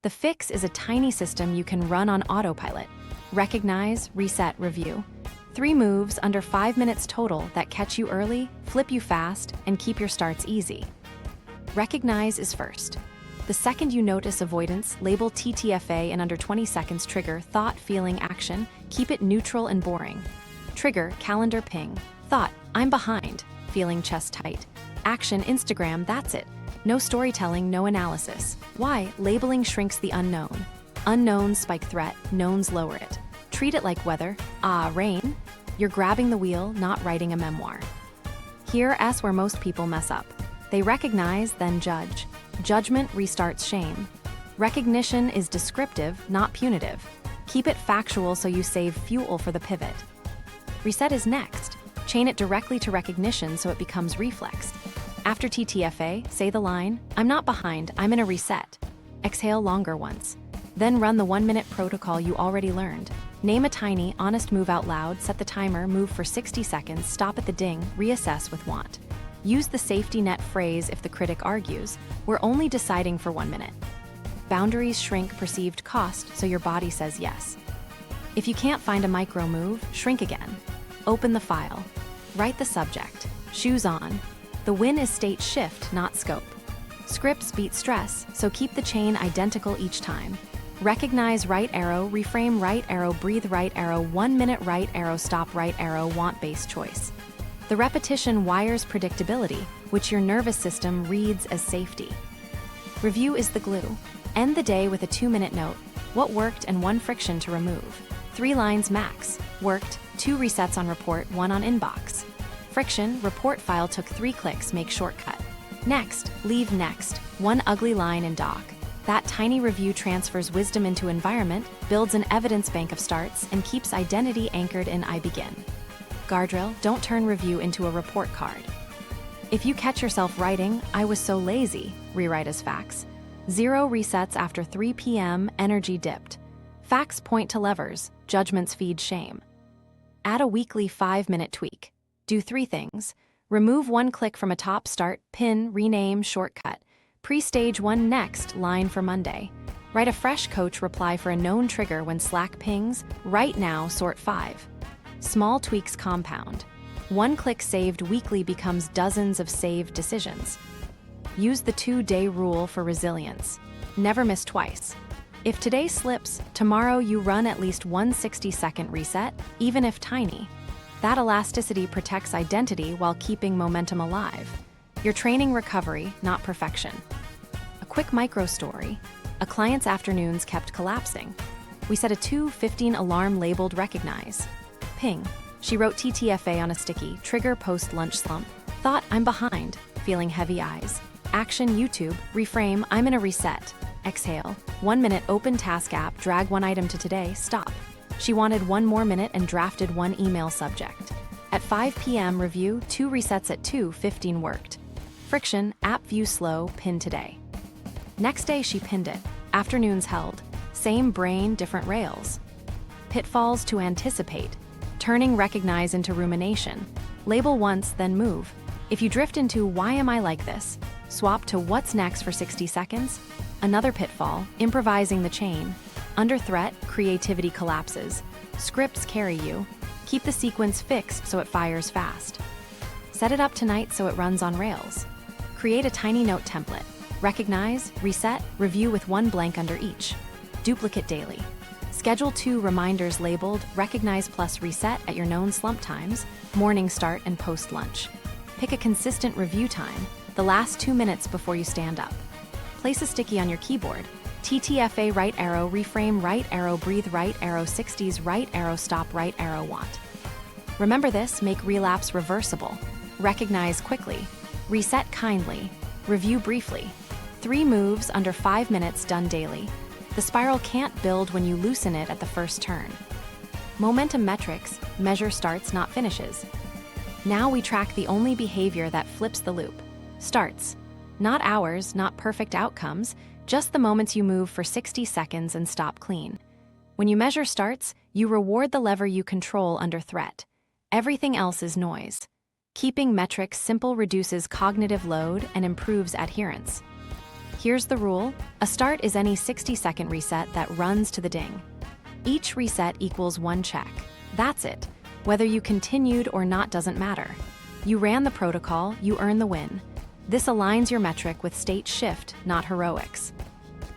Speaker 1: The fix is a tiny system you can run on autopilot. Recognize, reset, review. 3 moves under 5 minutes total that catch you early, flip you fast, and keep your starts easy. Recognize is first. The second you notice avoidance, label TTFA and under 20 seconds trigger thought, feeling, action. Keep it neutral and boring. Trigger, calendar ping. Thought, I'm behind. Feeling, chest tight. Action, Instagram, that's it. No storytelling, no analysis. Why? Labeling shrinks the unknown. Unknowns spike threat, knowns lower it. Treat it like weather. Rain? You're grabbing the wheel, not writing a memoir. Here's where most people mess up. They recognize, then judge. Judgment restarts shame. Recognition is descriptive, not punitive. Keep it factual so you save fuel for the pivot. Reset is next. Chain it directly to recognition so it becomes reflexed. After TTFA, say the line, I'm not behind, I'm in a reset. Exhale longer once. Then run the 1-minute protocol you already learned. Name a tiny, honest move out loud, set the timer, move for 60 seconds, stop at the ding, reassess with want. Use the safety net phrase if the critic argues, we're only deciding for 1 minute. Boundaries shrink perceived cost so your body says yes. If you can't find a micro move, shrink again. Open the file. Write the subject. Shoes on. The win is state shift, not scope. Scripts beat stress, so keep the chain identical each time. Recognize right arrow, reframe right arrow, breathe right arrow, 1 minute right arrow, stop right arrow, want-based choice. The repetition wires predictability, which your nervous system reads as safety. Review is the glue. End the day with a 2-minute note. What worked and 1 friction to remove. 3 lines max. Worked, 2 resets on report, 1 on inbox. Friction, report file took 3 clicks, make shortcut. Next, leave next, 1 ugly line in doc. That tiny review transfers wisdom into environment, builds an evidence bank of starts, and keeps identity anchored in I begin. Guardrail, don't turn review into a report card. If you catch yourself writing, I was so lazy, rewrite as facts. 0 resets after 3 p.m., energy dipped. Facts point to levers, judgments feed shame. Add a weekly 5-minute tweak. Do 3 things. Remove 1 click from a top start, pin, rename, shortcut. Pre-stage 1 next, line for Monday. Write a fresh coach reply for a known trigger when Slack pings, right now, sort 5. Small tweaks compound. 1 click saved weekly becomes dozens of saved decisions. Use the 2-day rule for resilience. Never miss twice. If today slips, tomorrow you run at least 1 60-second reset, even if tiny. That elasticity protects identity while keeping momentum alive. You're training recovery, not perfection. A quick micro story. A client's afternoons kept collapsing. We set a 2:15 alarm labeled recognize. Ping. She wrote TTFA on a sticky, trigger post-lunch slump. Thought, I'm behind, feeling heavy eyes. Action, YouTube, reframe, I'm in a reset. Exhale, 1 minute, open task app, drag 1 item to today, stop. She wanted 1 more minute and drafted 1 email subject. At 5 p.m. review, 2 resets at 2:15 worked. Friction, app view slow, pin today. Next day she pinned it. Afternoons held. Same brain, different rails. Pitfalls to anticipate. Turning recognize into rumination. Label once, then move. If you drift into why am I like this? Swap to what's next for 60 seconds. Another pitfall, improvising the chain. Under threat, creativity collapses. Scripts carry you. Keep the sequence fixed so it fires fast. Set it up tonight so it runs on rails. Create a tiny note template. Recognize, reset, review with 1 blank under each. Duplicate daily. Schedule 2 reminders labeled recognize plus reset at your known slump times, morning start and post lunch. Pick a consistent review time, the last 2 minutes before you stand up. Place a sticky on your keyboard. TTFA right arrow, reframe right arrow, breathe right arrow, 60s right arrow, stop right arrow, want. Remember this, make relapse reversible. Recognize quickly. Reset kindly. Review briefly. 3 moves under 5 minutes done daily. The spiral can't build when you loosen it at the first turn. Momentum metrics measure starts, not finishes. Now we track the only behavior that flips the loop. Starts. Not hours, not perfect outcomes, just the moments you move for 60 seconds and stop clean. When you measure starts, you reward the lever you control under threat. Everything else is noise. Keeping metrics simple reduces cognitive load and improves adherence. Here's the rule: a start is any 60-second reset that runs to the ding. Each reset equals 1 check. That's it. Whether you continued or not doesn't matter. You ran the protocol, you earn the win. This aligns your metric with state shift, not heroics.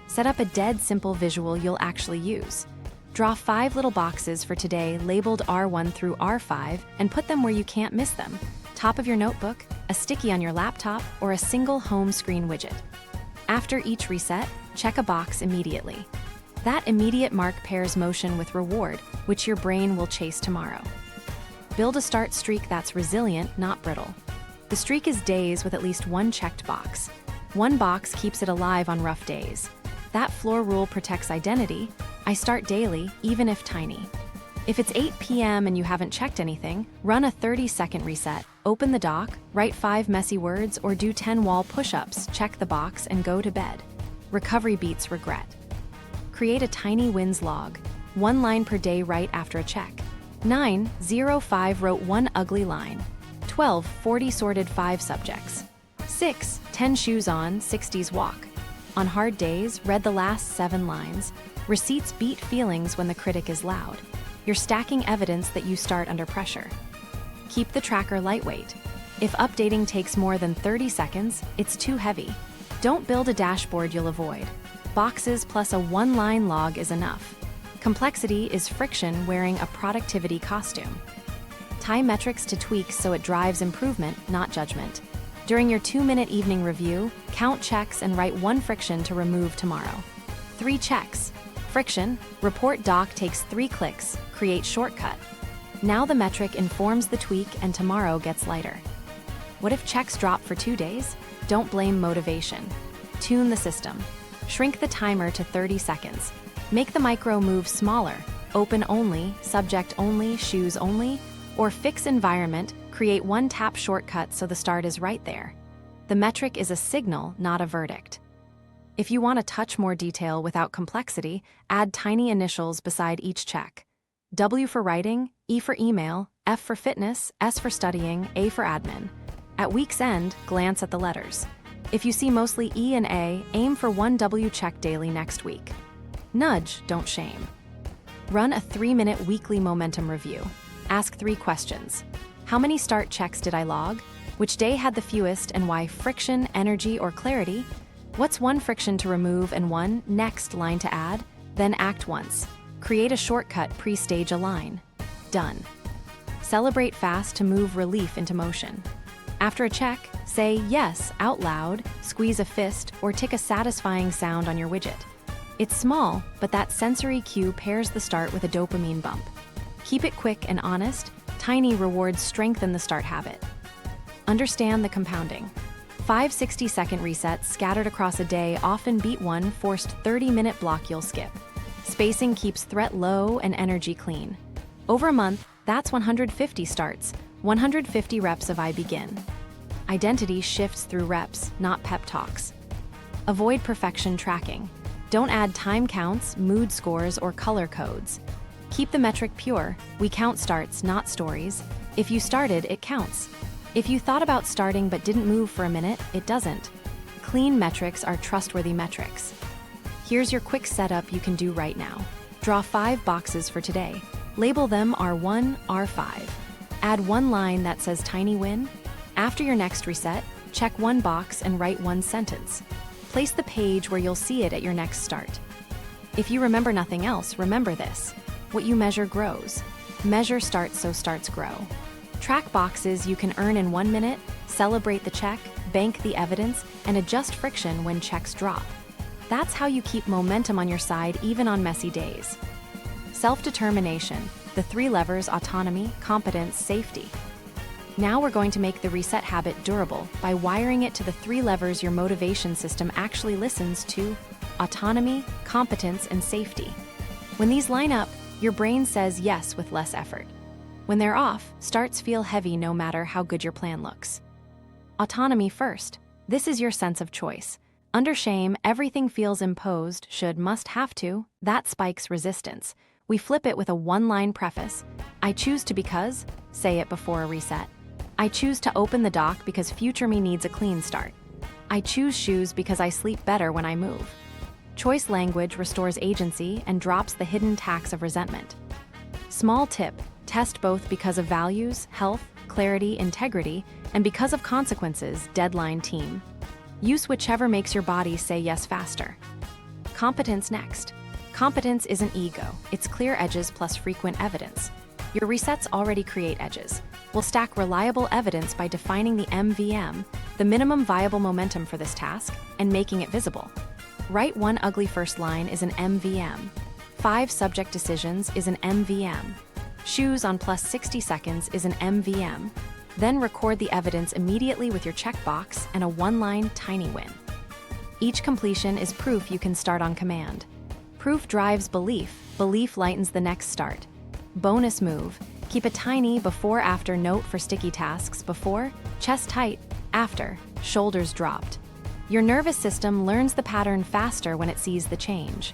Speaker 1: Set up a dead simple visual you'll actually use. Draw 5 little boxes for today labeled R1 through R5 and put them where you can't miss them. Top of your notebook, a sticky on your laptop, or a single home screen widget. After each reset, check a box immediately. That immediate mark pairs motion with reward, which your brain will chase tomorrow. Build a start streak that's resilient, not brittle. The streak is days with at least 1 checked box. 1 box keeps it alive on rough days. That floor rule protects identity. I start daily, even if tiny. If it's 8 p.m. and you haven't checked anything, run a 30-second reset, open the doc, write 5 messy words, or do 10 wall push-ups, check the box, and go to bed. Recovery beats regret. Create a tiny wins log. 1 line per day right after a check. 9:05 wrote 1 ugly line. 12:40 sorted 5 subjects. 6:10 shoes on, 60s walk. On hard days, read the last 7 lines. Receipts beat feelings when the critic is loud. You're stacking evidence that you start under pressure. Keep the tracker lightweight. If updating takes more than 30 seconds, it's too heavy. Don't build a dashboard you'll avoid. Boxes plus a 1-line log is enough. Complexity is friction wearing a productivity costume. Tie metrics to tweaks so it drives improvement, not judgment. During your 2-minute evening review, count checks and write 1 friction to remove tomorrow. 3 checks. Friction, report doc takes 3 clicks, create shortcut. Now the metric informs the tweak and tomorrow gets lighter. What if checks drop for 2 days? Don't blame motivation. Tune the system. Shrink the timer to 30 seconds. Make the micro move smaller, open only, subject only, shoes only, or fix environment, create 1 tap shortcut so the start is right there. The metric is a signal, not a verdict. If you want to touch more detail without complexity, add tiny initials beside each check. W for writing, E for email, F for fitness, S for studying, A for admin. At week's end, glance at the letters. If you see mostly E and A, aim for 1 W check daily next week. Nudge, don't shame. Run a 3-minute weekly momentum review. Ask 3 questions. How many start checks did I log? Which day had the fewest and why? Friction, energy, or clarity? What's 1 friction to remove and 1 next line to add? Then act once. Create a shortcut, pre-stage a line. Done. Celebrate fast to move relief into motion. After a check, say yes out loud, squeeze a fist, or tick a satisfying sound on your widget. It's small, but that sensory cue pairs the start with a dopamine bump. Keep it quick and honest. Tiny rewards strengthen the start habit. Understand the compounding. 5 60-second resets scattered across a day often beat 1 forced 30-minute block you'll skip. Spacing keeps threat low and energy clean. Over a month, that's 150 starts, 150 reps of I begin. Identity shifts through reps, not pep talks. Avoid perfection tracking. Don't add time counts, mood scores, or color codes. Keep the metric pure. We count starts, not stories. If you started, it counts. If you thought about starting but didn't move for a minute, it doesn't. Clean metrics are trustworthy metrics. Here's your quick setup you can do right now. Draw 5 boxes for today. Label them R1, R5. Add 1 line that says tiny win. After your next reset, check 1 box and write 1 sentence. Place the page where you'll see it at your next start. If you remember nothing else, remember this. What you measure grows. Measure starts so starts grow. Track boxes you can earn in 1 minute, celebrate the check, bank the evidence, and adjust friction when checks drop. That's how you keep momentum on your side even on messy days. Self-determination, the 3 levers: autonomy, competence, safety. Now we're going to make the reset habit durable by wiring it to the 3 levers your motivation system actually listens to: autonomy, competence, and safety. When these line up, your brain says yes with less effort. When they're off, starts feel heavy no matter how good your plan looks. Autonomy first. This is your sense of choice. Under shame, everything feels imposed, should, must, have to. That spikes resistance. We flip it with a 1-line preface. I choose to because, say it before a reset. I choose to open the dock because future me needs a clean start. I choose shoes because I sleep better when I move. Choice language restores agency and drops the hidden tax of resentment. Small tip: test both because of values, health, clarity, integrity, and because of consequences, deadline team. Use whichever makes your body say yes faster. Competence next. Competence isn't ego, it's clear edges plus frequent evidence. Your resets already create edges. We'll stack reliable evidence by defining the MVM, the minimum viable momentum for this task, and making it visible. Write 1 ugly first line is an MVM. 5 subject decisions is an MVM. Shoes on plus 60 seconds is an MVM. Then record the evidence immediately with your checkbox and a 1-line tiny win. Each completion is proof you can start on command. Proof drives belief, belief lightens the next start. Bonus move: keep a tiny before-after note for sticky tasks: before, chest tight; after, shoulders dropped. Your nervous system learns the pattern faster when it sees the change.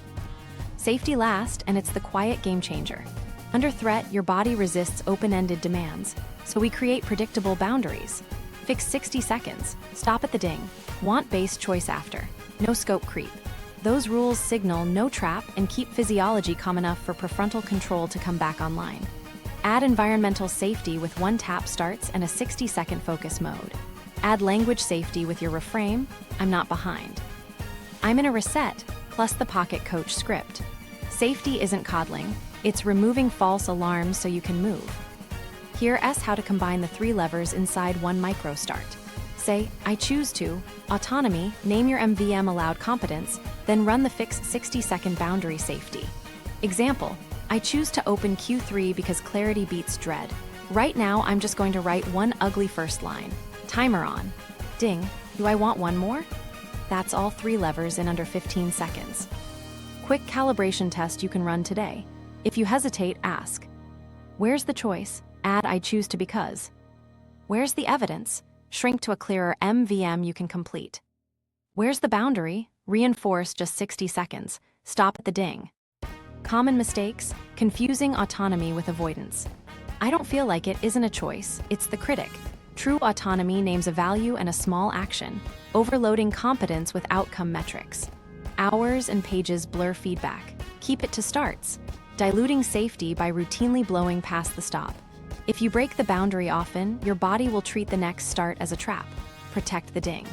Speaker 1: Safety last, and it's the quiet game changer. Under threat, your body resists open-ended demands, so we create predictable boundaries. Fix 60 seconds, stop at the ding, want-based choice after, no scope creep. Those rules signal no trap and keep physiology calm enough for prefrontal control to come back online. Add environmental safety with 1 tap starts and a 60-second focus mode. Add language safety with your Reframe, I'm not behind. I'm in a reset, plus the pocket coach script. Safety isn't coddling, it's removing false alarms so you can move. Here's how to combine the 3 levers inside 1 micro start. Say, I choose to, autonomy, name your MVM allowed competence, then run the fixed 60-second boundary safety. Example, I choose to open Q3 because clarity beats dread. Right now, I'm just going to write 1 ugly first line. Timer on. Ding, do I want 1 more? That's all 3 levers in under 15 seconds. Quick calibration test you can run today. If you hesitate, ask. Where's the choice? Add I choose to because. Where's the evidence? Shrink to a clearer MVM you can complete. Where's the boundary? Reinforce just 60 seconds. Stop at the ding. Common mistakes: confusing autonomy with avoidance. I don't feel like it isn't a choice, it's the critic. True autonomy names a value and a small action, overloading competence with outcome metrics. Hours and pages blur feedback. Keep it to starts. Diluting safety by routinely blowing past the stop. If you break the boundary often, your body will treat the next start as a trap. Protect the ding.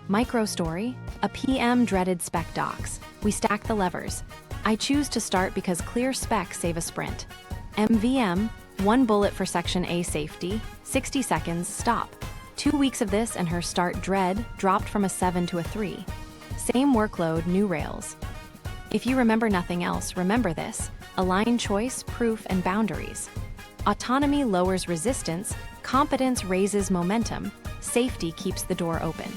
Speaker 1: Micro story: a PM dreaded spec docs. We stack the levers. I choose to start because clear specs save a sprint. MVM: 1 bullet for section A safety, 60 seconds, stop. 2 weeks of this and her start dread dropped from a 7 to a 3. Same workload, new rails. If you remember nothing else, remember this: align choice, proof, and boundaries. Autonomy lowers resistance, competence raises momentum, safety keeps the door open.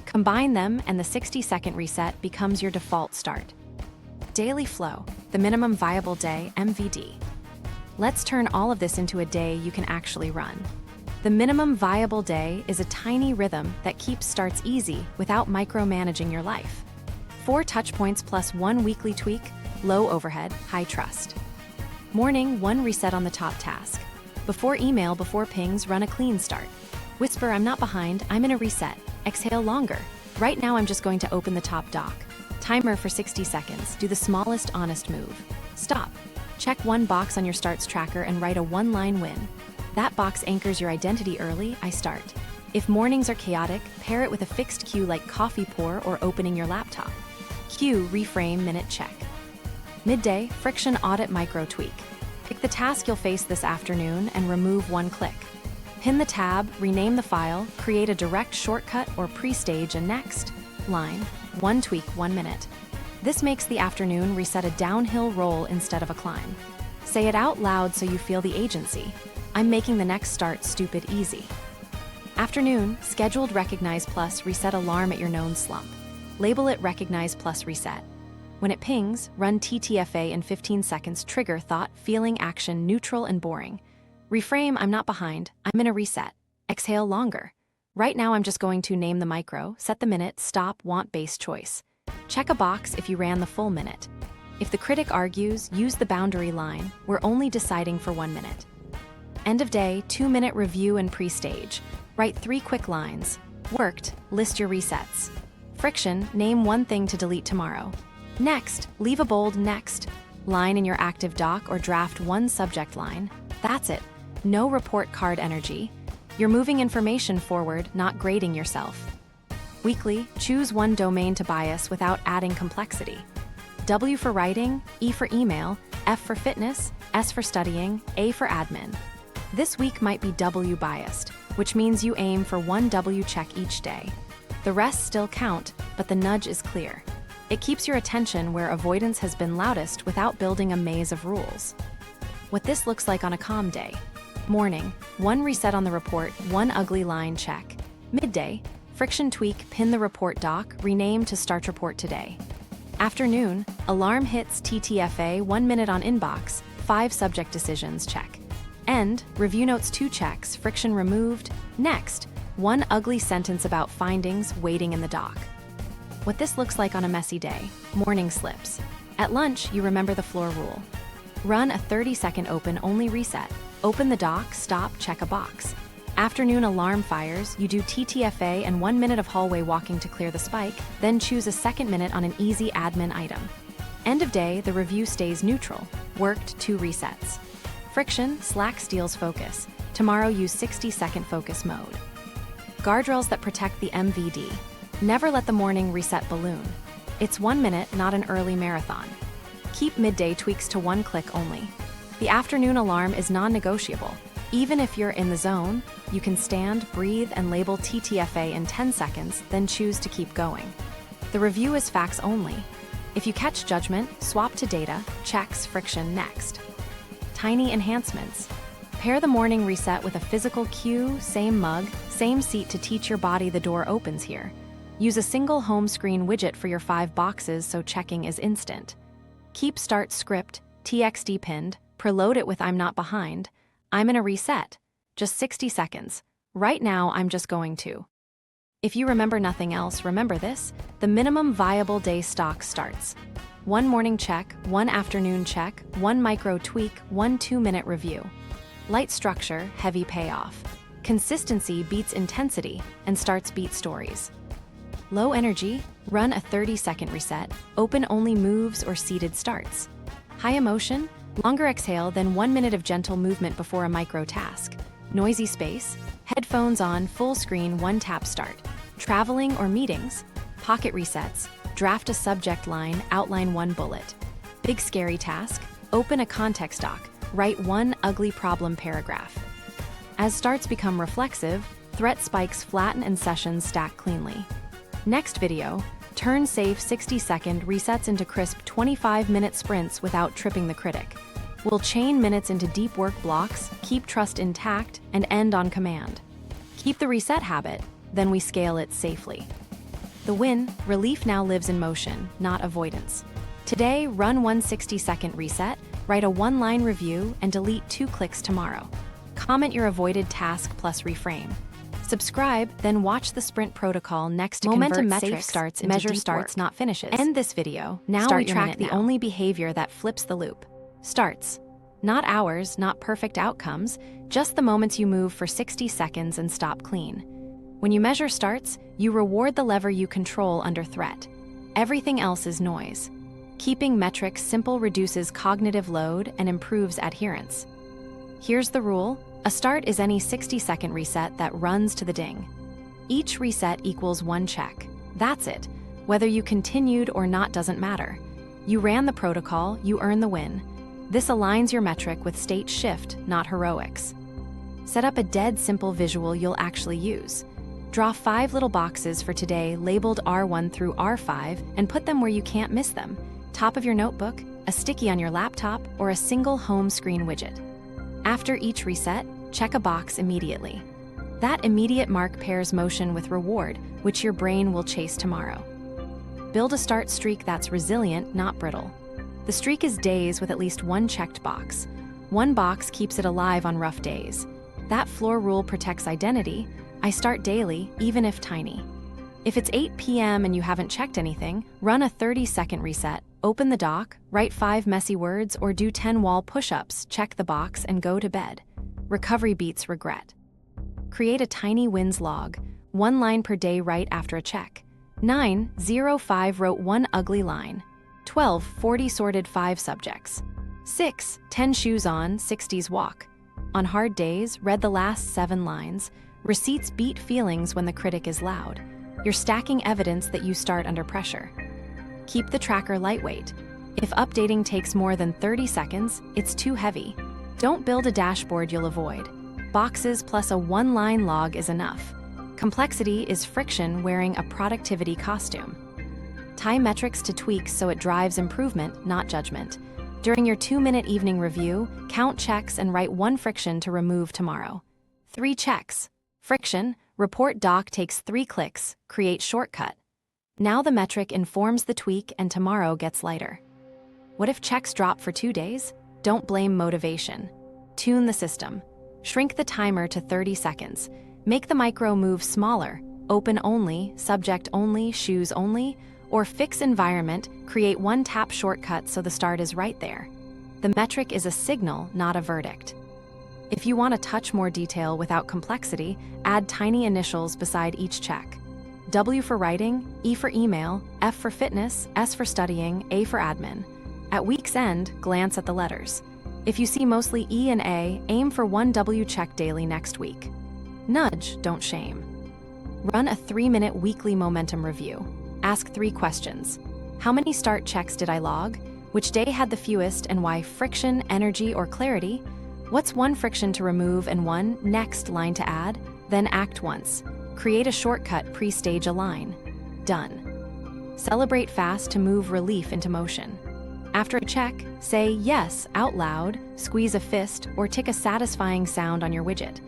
Speaker 1: Combine them and the 60-second reset becomes your default start. Daily flow, the minimum viable day, MVD. Let's turn all of this into a day you can actually run. The minimum viable day is a tiny rhythm that keeps starts easy without micromanaging your life. 4 touch points plus 1 weekly tweak, low overhead, high trust. Morning, 1 reset on the top task. Before email, before pings, run a clean start. Whisper, I'm not behind, I'm in a reset. Exhale longer. Right now I'm just going to open the top dock. Timer for 60 seconds, do the smallest honest move. Stop. Check 1 box on your starts tracker and write a 1-line win. That box anchors your identity early, I start. If mornings are chaotic, pair it with a fixed cue like coffee pour or opening your laptop. Cue, reframe, minute check. Midday, friction audit micro tweak. Pick the task you'll face this afternoon and remove 1 click. Pin the tab, rename the file, create a direct shortcut, or pre-stage a next line. One tweak, 1 minute. This makes the afternoon reset a downhill roll instead of a climb. Say it out loud so you feel the agency. I'm making the next start stupid easy. Afternoon, scheduled recognize plus reset alarm at your known slump. Label it recognize plus reset. When it pings, run TTFA in 15 seconds, trigger thought, feeling, action, neutral and boring. Reframe, I'm not behind, I'm in a reset. Exhale longer. Right now I'm just going to name the micro, set the minute, stop, want base choice. Check a box if you ran the full minute. If the critic argues, use the boundary line, we're only deciding for 1 minute. End of day, 2-minute review and pre-stage. Write 3 quick lines. Worked, list your resets. Friction, name 1 thing to delete tomorrow. Next, leave a bold next line in your active doc or draft 1 subject line. That's it. No report card energy. You're moving information forward, not grading yourself. Weekly, choose 1 domain to bias without adding complexity. W for writing, E for email, F for fitness, S for studying, A for admin. This week might be W biased, which means you aim for 1 W check each day. The rest still count, but the nudge is clear. It keeps your attention where avoidance has been loudest without building a maze of rules. What this looks like on a calm day. Morning, 1 reset on the report, 1 ugly line check. Midday, friction tweak, pin the report doc, rename to start report today. Afternoon, alarm hits TTFA, 1 minute on inbox, 5 subject decisions check. End, review notes 2 checks, friction removed. Next, 1 ugly sentence about findings waiting in the doc. What this looks like on a messy day. Morning slips. At lunch, you remember the floor rule. Run a 30-second open-only reset. Open the doc, stop, check a box. Afternoon alarm fires, you do TTFA and 1 minute of hallway walking to clear the spike, then choose a 2nd minute on an easy admin item. End of day, the review stays neutral. Worked, 2 resets. Friction, Slack steals focus. Tomorrow use 60-second focus mode. Guardrails that protect the MVD. Never let the morning reset balloon. It's 1 minute, not an early marathon. Keep midday tweaks to 1 click only. The afternoon alarm is non-negotiable. Even if you're in the zone, you can stand, breathe, and label TTFA in 10 seconds, then choose to keep going. The review is facts only. If you catch judgment, swap to data, checks, friction next. Tiny enhancements. Pair the morning reset with a physical cue, same mug, same seat to teach your body the door opens here. Use a single home screen widget for your 5 boxes so checking is instant. Keep start script, TXT pinned, preload it with I'm not behind. I'm in a reset. Just 60 seconds. Right now, I'm just going to. If you remember nothing else, remember this: the minimum viable day stock starts. 1 morning check, 1 afternoon check, 1 micro tweak, 1 2-minute review. Light structure, heavy payoff. Consistency beats intensity, and starts beat stories. Low energy, run a 30-second reset, open only moves or seated starts. High emotion, longer exhale, then 1 minute of gentle movement before a micro task. Noisy space, headphones on, full screen, 1 tap start. Traveling or meetings, pocket resets, draft a subject line, outline 1 bullet. Big scary task, open a context doc, write 1 ugly problem paragraph. As starts become reflexive, threat spikes flatten and sessions stack cleanly. Next video, turn safe 60-second resets into crisp 25-minute sprints without tripping the critic. We'll chain minutes into deep work blocks, keep trust intact, and end on command. Keep the reset habit, then we scale it safely. The win, relief now lives in motion, not avoidance. Today, run 1 60-second reset, write a 1-line review, and delete 2 clicks tomorrow. Comment your avoided task plus reframe. Subscribe, then watch the sprint protocol next to Momentum
Speaker 2: convert
Speaker 1: metrics safe starts into measure deep starts, work. not finishes.
Speaker 3: End this video.
Speaker 1: Now
Speaker 3: Start
Speaker 1: we
Speaker 3: your
Speaker 1: track
Speaker 3: minute
Speaker 1: the
Speaker 3: now.
Speaker 1: only behavior that flips the loop. Starts. Not hours, not perfect outcomes, just the moments you move for 60 seconds and stop clean. When you measure starts, you reward the lever you control under threat. Everything else is noise. Keeping metrics simple reduces cognitive load and improves adherence. Here's the rule: a start is any 60-second reset that runs to the ding. Each reset equals 1 check. That's it. Whether you continued or not doesn't matter. You ran the protocol, you earn the win. This aligns your metric with state shift, not heroics. Set up a dead simple visual you'll actually use. Draw 5 little boxes for today labeled R1 through R5 and put them where you can't miss them. Top of your notebook, a sticky on your laptop, or a single home screen widget. After each reset, check a box immediately. That immediate mark pairs motion with reward, which your brain will chase tomorrow. Build a start streak that's resilient, not brittle. The streak is days with at least one checked box. One box keeps it alive on rough days. That floor rule protects identity. I start daily, even if tiny. If it's 8 p.m. and you haven't checked anything, run a 30-second reset, open the doc, write 5 messy words, or do 10 wall push-ups, check the box, and go to bed. Recovery beats regret. Create a tiny wins log, 1 line per day right after a check. 9:05 wrote 1 ugly line. 12:40 sorted 5 subjects. 6:10 shoes on, 60s walk. On hard days, read the last 7 lines. Receipts beat feelings when the critic is loud. You're stacking evidence that you start under pressure. Keep the tracker lightweight. If updating takes more than 30 seconds, it's too heavy. Don't build a dashboard you'll avoid. Boxes plus a 1-line log is enough. Complexity is friction wearing a productivity costume. Tie metrics to tweaks so it drives improvement, not judgment. During your 2-minute evening review, count checks and write 1 friction to remove tomorrow. 3 checks. Friction, report doc takes 3 clicks, create shortcut. Now the metric informs the tweak and tomorrow gets lighter. What if checks drop for 2 days? Don't blame motivation. Tune the system. Shrink the timer to 30 seconds. Make the micro move smaller, open only, subject only, shoes only, or fix environment, create 1 tap shortcut so the start is right there. The metric is a signal, not a verdict. If you want a touch more detail without complexity, add tiny initials beside each check. W for writing, E for email, F for fitness, S for studying, A for admin. At week's end, glance at the letters. If you see mostly E and A, aim for 1 W check daily next week. Nudge, don't shame. Run a 3-minute weekly momentum review. Ask 3 questions. How many start checks did I log? Which day had the fewest and why? Friction, energy, or clarity? What's 1 friction to remove and 1 next line to add? Then act once. Create a shortcut, pre-stage a line. Done. Celebrate fast to move relief into motion. After a check, say yes out loud, squeeze a fist, or tick a satisfying sound on your widget.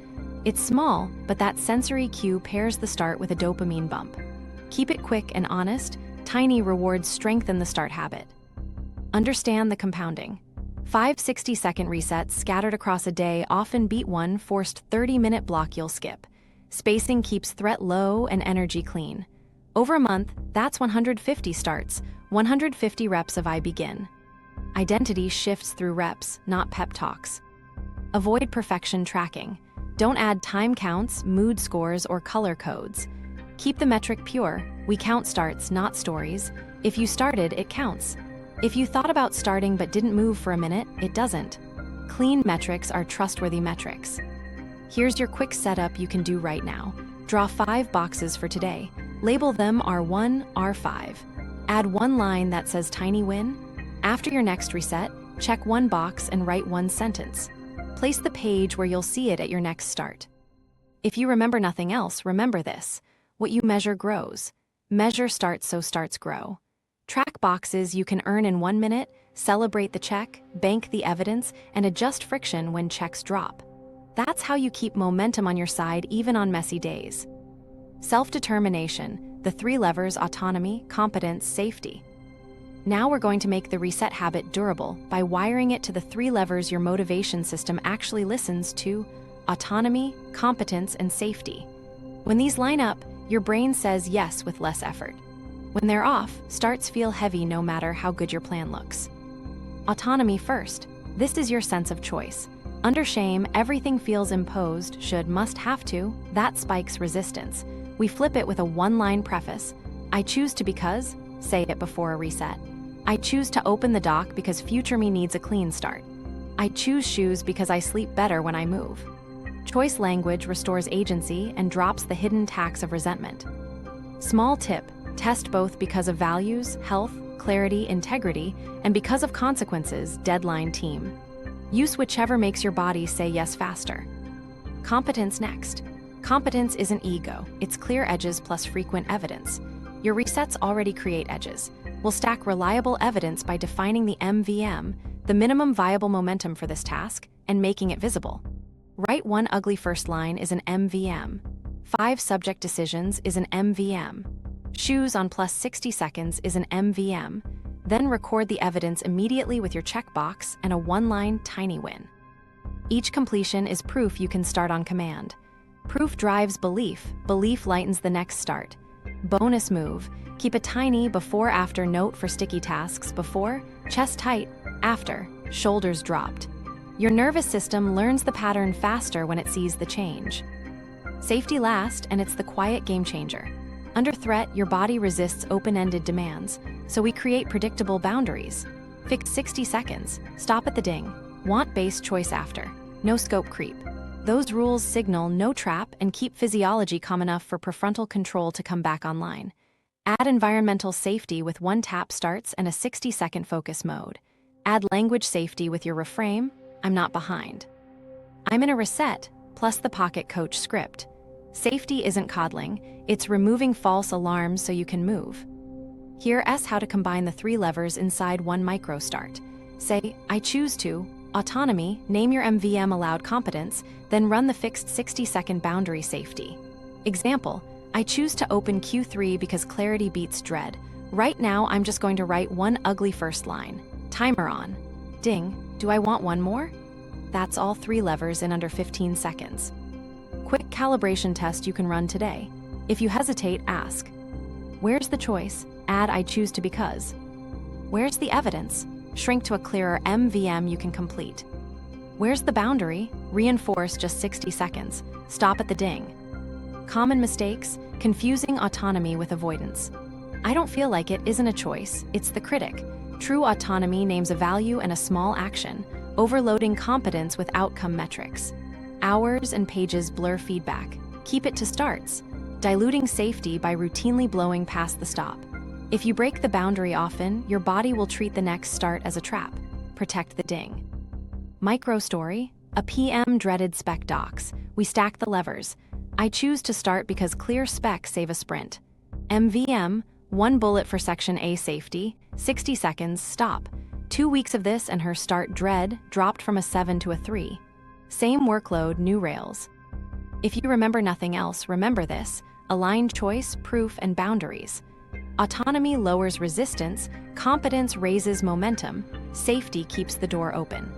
Speaker 1: It's small, but that sensory cue pairs the start with a dopamine bump. Keep it quick and honest. Tiny rewards strengthen the start habit. Understand the compounding. 5 60-second resets scattered across a day often beat 1 forced 30-minute block you'll skip. Spacing keeps threat low and energy clean. Over a month, that's 150 starts, 150 reps of I begin. Identity shifts through reps, not pep talks. Avoid perfection tracking. Don't add time counts, mood scores, or color codes. Keep the metric pure. We count starts, not stories. If you started, it counts. If you thought about starting but didn't move for a minute, it doesn't. Clean metrics are trustworthy metrics. Here's your quick setup you can do right now. Draw 5 boxes for today. Label them R1, R5. Add 1 line that says tiny win. After your next reset, check 1 box and write 1 sentence. Place the page where you'll see it at your next start. If you remember nothing else, remember this. What you measure grows. Measure starts so starts grow. Track boxes you can earn in 1 minute, celebrate the check, bank the evidence, and adjust friction when checks drop. That's how you keep momentum on your side even on messy days. Self-determination, the 3 levers: autonomy, competence, safety. Now we're going to make the reset habit durable by wiring it to the 3 levers your motivation system actually listens to: autonomy, competence, and safety. When these line up, your brain says yes with less effort. When they're off, starts feel heavy no matter how good your plan looks. Autonomy first. This is your sense of choice. Under shame, everything feels imposed, should, must, have to. That spikes resistance. We flip it with a 1-line preface. I choose to because, say it before a reset. I choose to open the dock because future me needs a clean start. I choose shoes because I sleep better when I move. Choice language restores agency and drops the hidden tax of resentment. Small tip, test both because of values, health, clarity, integrity, and because of consequences, deadline team. Use whichever makes your body say yes faster. Competence next. Competence isn't ego, it's clear edges plus frequent evidence. Your resets already create edges. We'll stack reliable evidence by defining the MVM, the minimum viable momentum for this task, and making it visible. Write one ugly first line is an MVM. 5 subject decisions is an MVM. Shoes on plus 60 seconds is an MVM. Then record the evidence immediately with your checkbox and a one-line tiny win. Each completion is proof you can start on command. Proof drives belief, belief lightens the next start. Bonus move, keep a tiny before-after note for sticky tasks. Before, chest tight, after, shoulders dropped. Your nervous system learns the pattern faster when it sees the change. Safety last, and it's the quiet game changer. Under threat, your body resists open-ended demands, so we create predictable boundaries. Fix 60 seconds, stop at the ding, want-based choice after, no scope creep. Those rules signal no trap and keep physiology calm enough for prefrontal control to come back online. Add environmental safety with one tap starts and a 60-second focus mode. Add language safety with your Reframe, I'm not behind. I'm in a reset, plus the Pocket Coach script. Safety isn't coddling, it's removing false alarms so you can move. Hear how to combine the 3 levers inside one micro start. Say, I choose to, autonomy, name your MVM allowed competence, then run the fixed 60-second boundary safety. Example, I choose to open Q3 because clarity beats dread. Right now, I'm just going to write one ugly first line. Timer on. Ding, do I want one more? That's all 3 levers in under 15 seconds. Quick calibration test you can run today. If you hesitate, ask. Where's the choice? Add I choose to because. Where's the evidence? Shrink to a clearer MVM you can complete. Where's the boundary? Reinforce just 60 seconds. Stop at the ding. Common mistakes, confusing autonomy with avoidance. I don't feel like it isn't a choice, it's the critic. True autonomy names a value and a small action, overloading competence with outcome metrics. Hours and pages blur feedback. Keep it to starts. Diluting safety by routinely blowing past the stop. If you break the boundary often, your body will treat the next start as a trap. Protect the ding. Micro story, a PM dreaded spec docs. We stack the levers. I choose to start because clear specs save a sprint. MVM, 1 bullet for section A safety, 60 seconds, stop. 2 weeks of this and her start dread dropped from a 7 to a 3. Same workload, new rails. If you remember nothing else, remember this: align choice, proof, and boundaries. Autonomy lowers resistance, competence raises momentum, safety keeps the door open.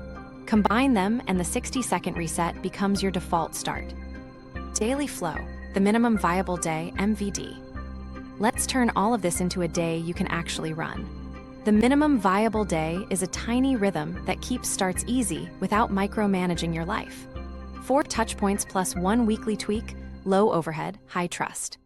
Speaker 1: Combine them and the 60-second reset becomes your default start. Daily flow, the minimum viable day, MVD. Let's turn all of this into a day you can actually run. The minimum viable day is a tiny rhythm that keeps starts easy without micromanaging your life. 4 touchpoints plus 1 weekly tweak, low overhead, high trust.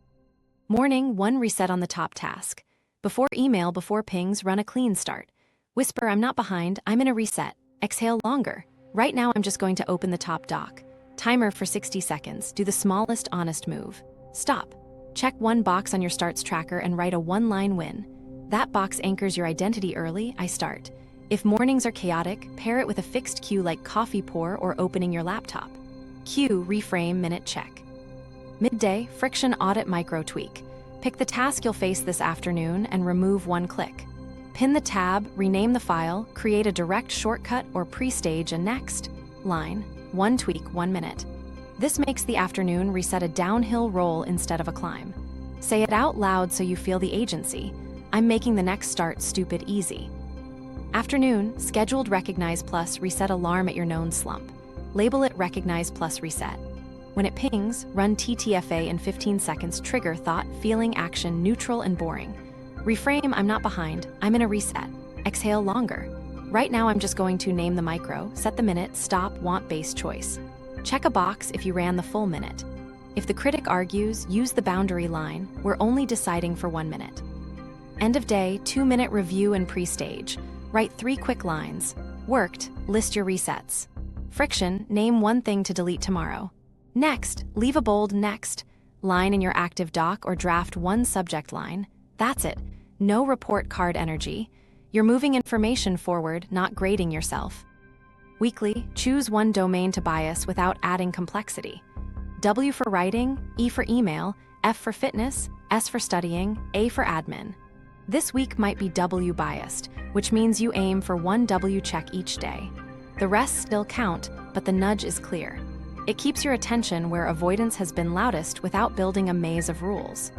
Speaker 1: Morning, 1 reset on the top task. Before email, before pings, run a clean start. Whisper, I'm not behind, I'm in a reset. Exhale longer. Right now, I'm just going to open the top doc. Timer for 60 seconds, do the smallest honest move. Stop. Check 1 box on your starts tracker and write a 1-line win. That box anchors your identity early, I start. If mornings are chaotic, pair it with a fixed cue like coffee pour or opening your laptop. Cue, reframe, minute check. Midday, friction audit micro tweak. Pick the task you'll face this afternoon and remove 1 click. Pin the tab, rename the file, create a direct shortcut or pre-stage a next line, 1 tweak, 1 minute. This makes the afternoon reset a downhill roll instead of a climb. Say it out loud so you feel the agency. I'm making the next start stupid easy. Afternoon, scheduled recognize plus reset alarm at your known slump. Label it recognize plus reset. When it pings, run TTFA in 15 seconds, trigger thought, feeling, action, neutral and boring. Reframe, I'm not behind, I'm in a reset. Exhale longer. Right now I'm just going to name the micro, set the minute, stop, want-based choice. Check a box if you ran the full minute. If the critic argues, use the boundary line, we're only deciding for 1 minute. End of day, 2-minute review and pre-stage. Write 3 quick lines. Worked, list your resets. Friction, name 1 thing to delete tomorrow. Next, leave a bold next line in your active doc or draft 1 subject line. That's it. No report card energy. You're moving information forward, not grading yourself. Weekly, choose 1 domain to bias without adding complexity. W for writing, E for email, F for fitness, S for studying, A for admin. This week might be W biased, which means you aim for one W check each day. The rest still count, but the nudge is clear. It keeps your attention where avoidance has been loudest without building a maze of rules.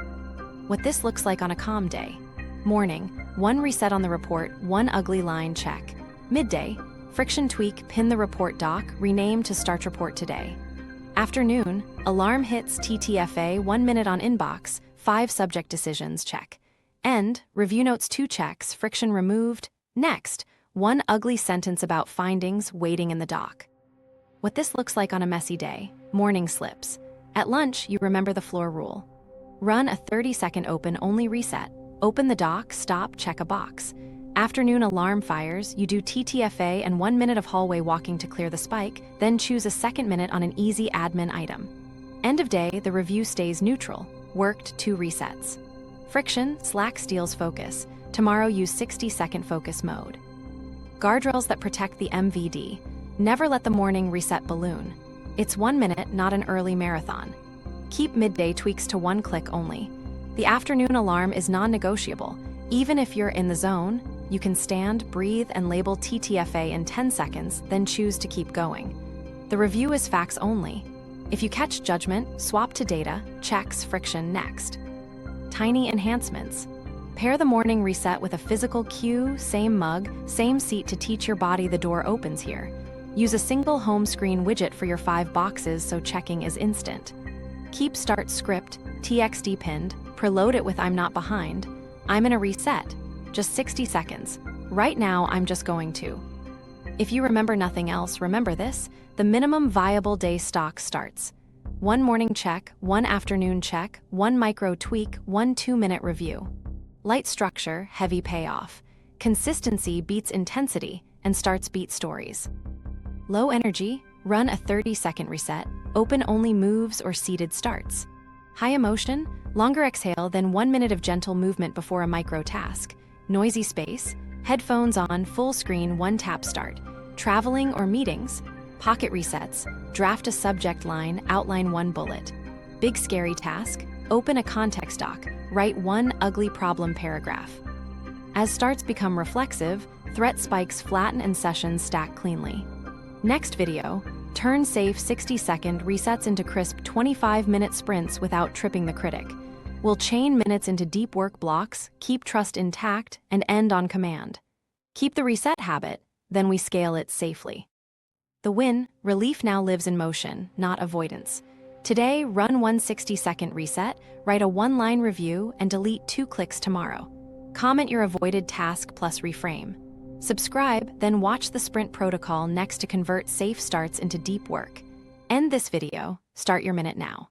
Speaker 1: What this looks like on a calm day. Morning, 1 reset on the report, 1 ugly line check. Midday, friction tweak, pin the report doc, rename to start report today. Afternoon, alarm hits TTFA, 1 minute on inbox, 5 subject decisions check. End, review notes 2 checks, friction removed. Next, 1 ugly sentence about findings waiting in the doc. What this looks like on a messy day. Morning slips. At lunch, you remember the floor rule. Run a 30-second open-only reset. Open the doc, stop, check a box. Afternoon alarm fires, you do TTFA and 1 minute of hallway walking to clear the spike, then choose a second minute on an easy admin item. End of day, the review stays neutral. Worked 2 resets. Friction, Slack steals focus. Tomorrow use 60-second focus mode. Guardrails that protect the MVD. Never let the morning reset balloon. It's 1 minute, not an early marathon. Keep midday tweaks to 1 click only. The afternoon alarm is non-negotiable. Even if you're in the zone, you can stand, breathe, and label TTFA in 10 seconds, then choose to keep going. The review is facts only. If you catch judgment, swap to data, checks, friction next. Tiny enhancements. Pair the morning reset with a physical cue, same mug, same seat to teach your body the door opens here. Use a single home screen widget for your 5 boxes so checking is instant. Keep start script, TXT pinned, preload it with I'm not behind. I'm in a reset. Just 60 seconds. Right now, I'm just going to. If you remember nothing else, remember this: the minimum viable day stock starts. 1 morning check, 1 afternoon check, 1 micro tweak, 1 2-minute review. Light structure, heavy payoff. Consistency beats intensity, and starts beat stories. Low energy, run a 30-second reset, open-only moves or seated starts. High emotion, longer exhale, then 1 minute of gentle movement before a micro task. Noisy space, headphones on, full screen, 1 tap start. Traveling or meetings, pocket resets, draft a subject line, outline 1 bullet. Big scary task, open a context doc, write 1 ugly problem paragraph. As starts become reflexive, threat spikes flatten and sessions stack cleanly. Next video, turn safe 60-second resets into crisp 25-minute sprints without tripping the critic. We'll chain minutes into deep work blocks, keep trust intact, and end on command. Keep the reset habit, then we scale it safely. The win, relief now lives in motion, not avoidance. Today, run 1 60-second reset, write a 1-line review, and delete 2 clicks tomorrow. Comment your avoided task plus reframe. Subscribe, then watch the sprint protocol next to convert safe starts into deep work. End this video, start your minute now.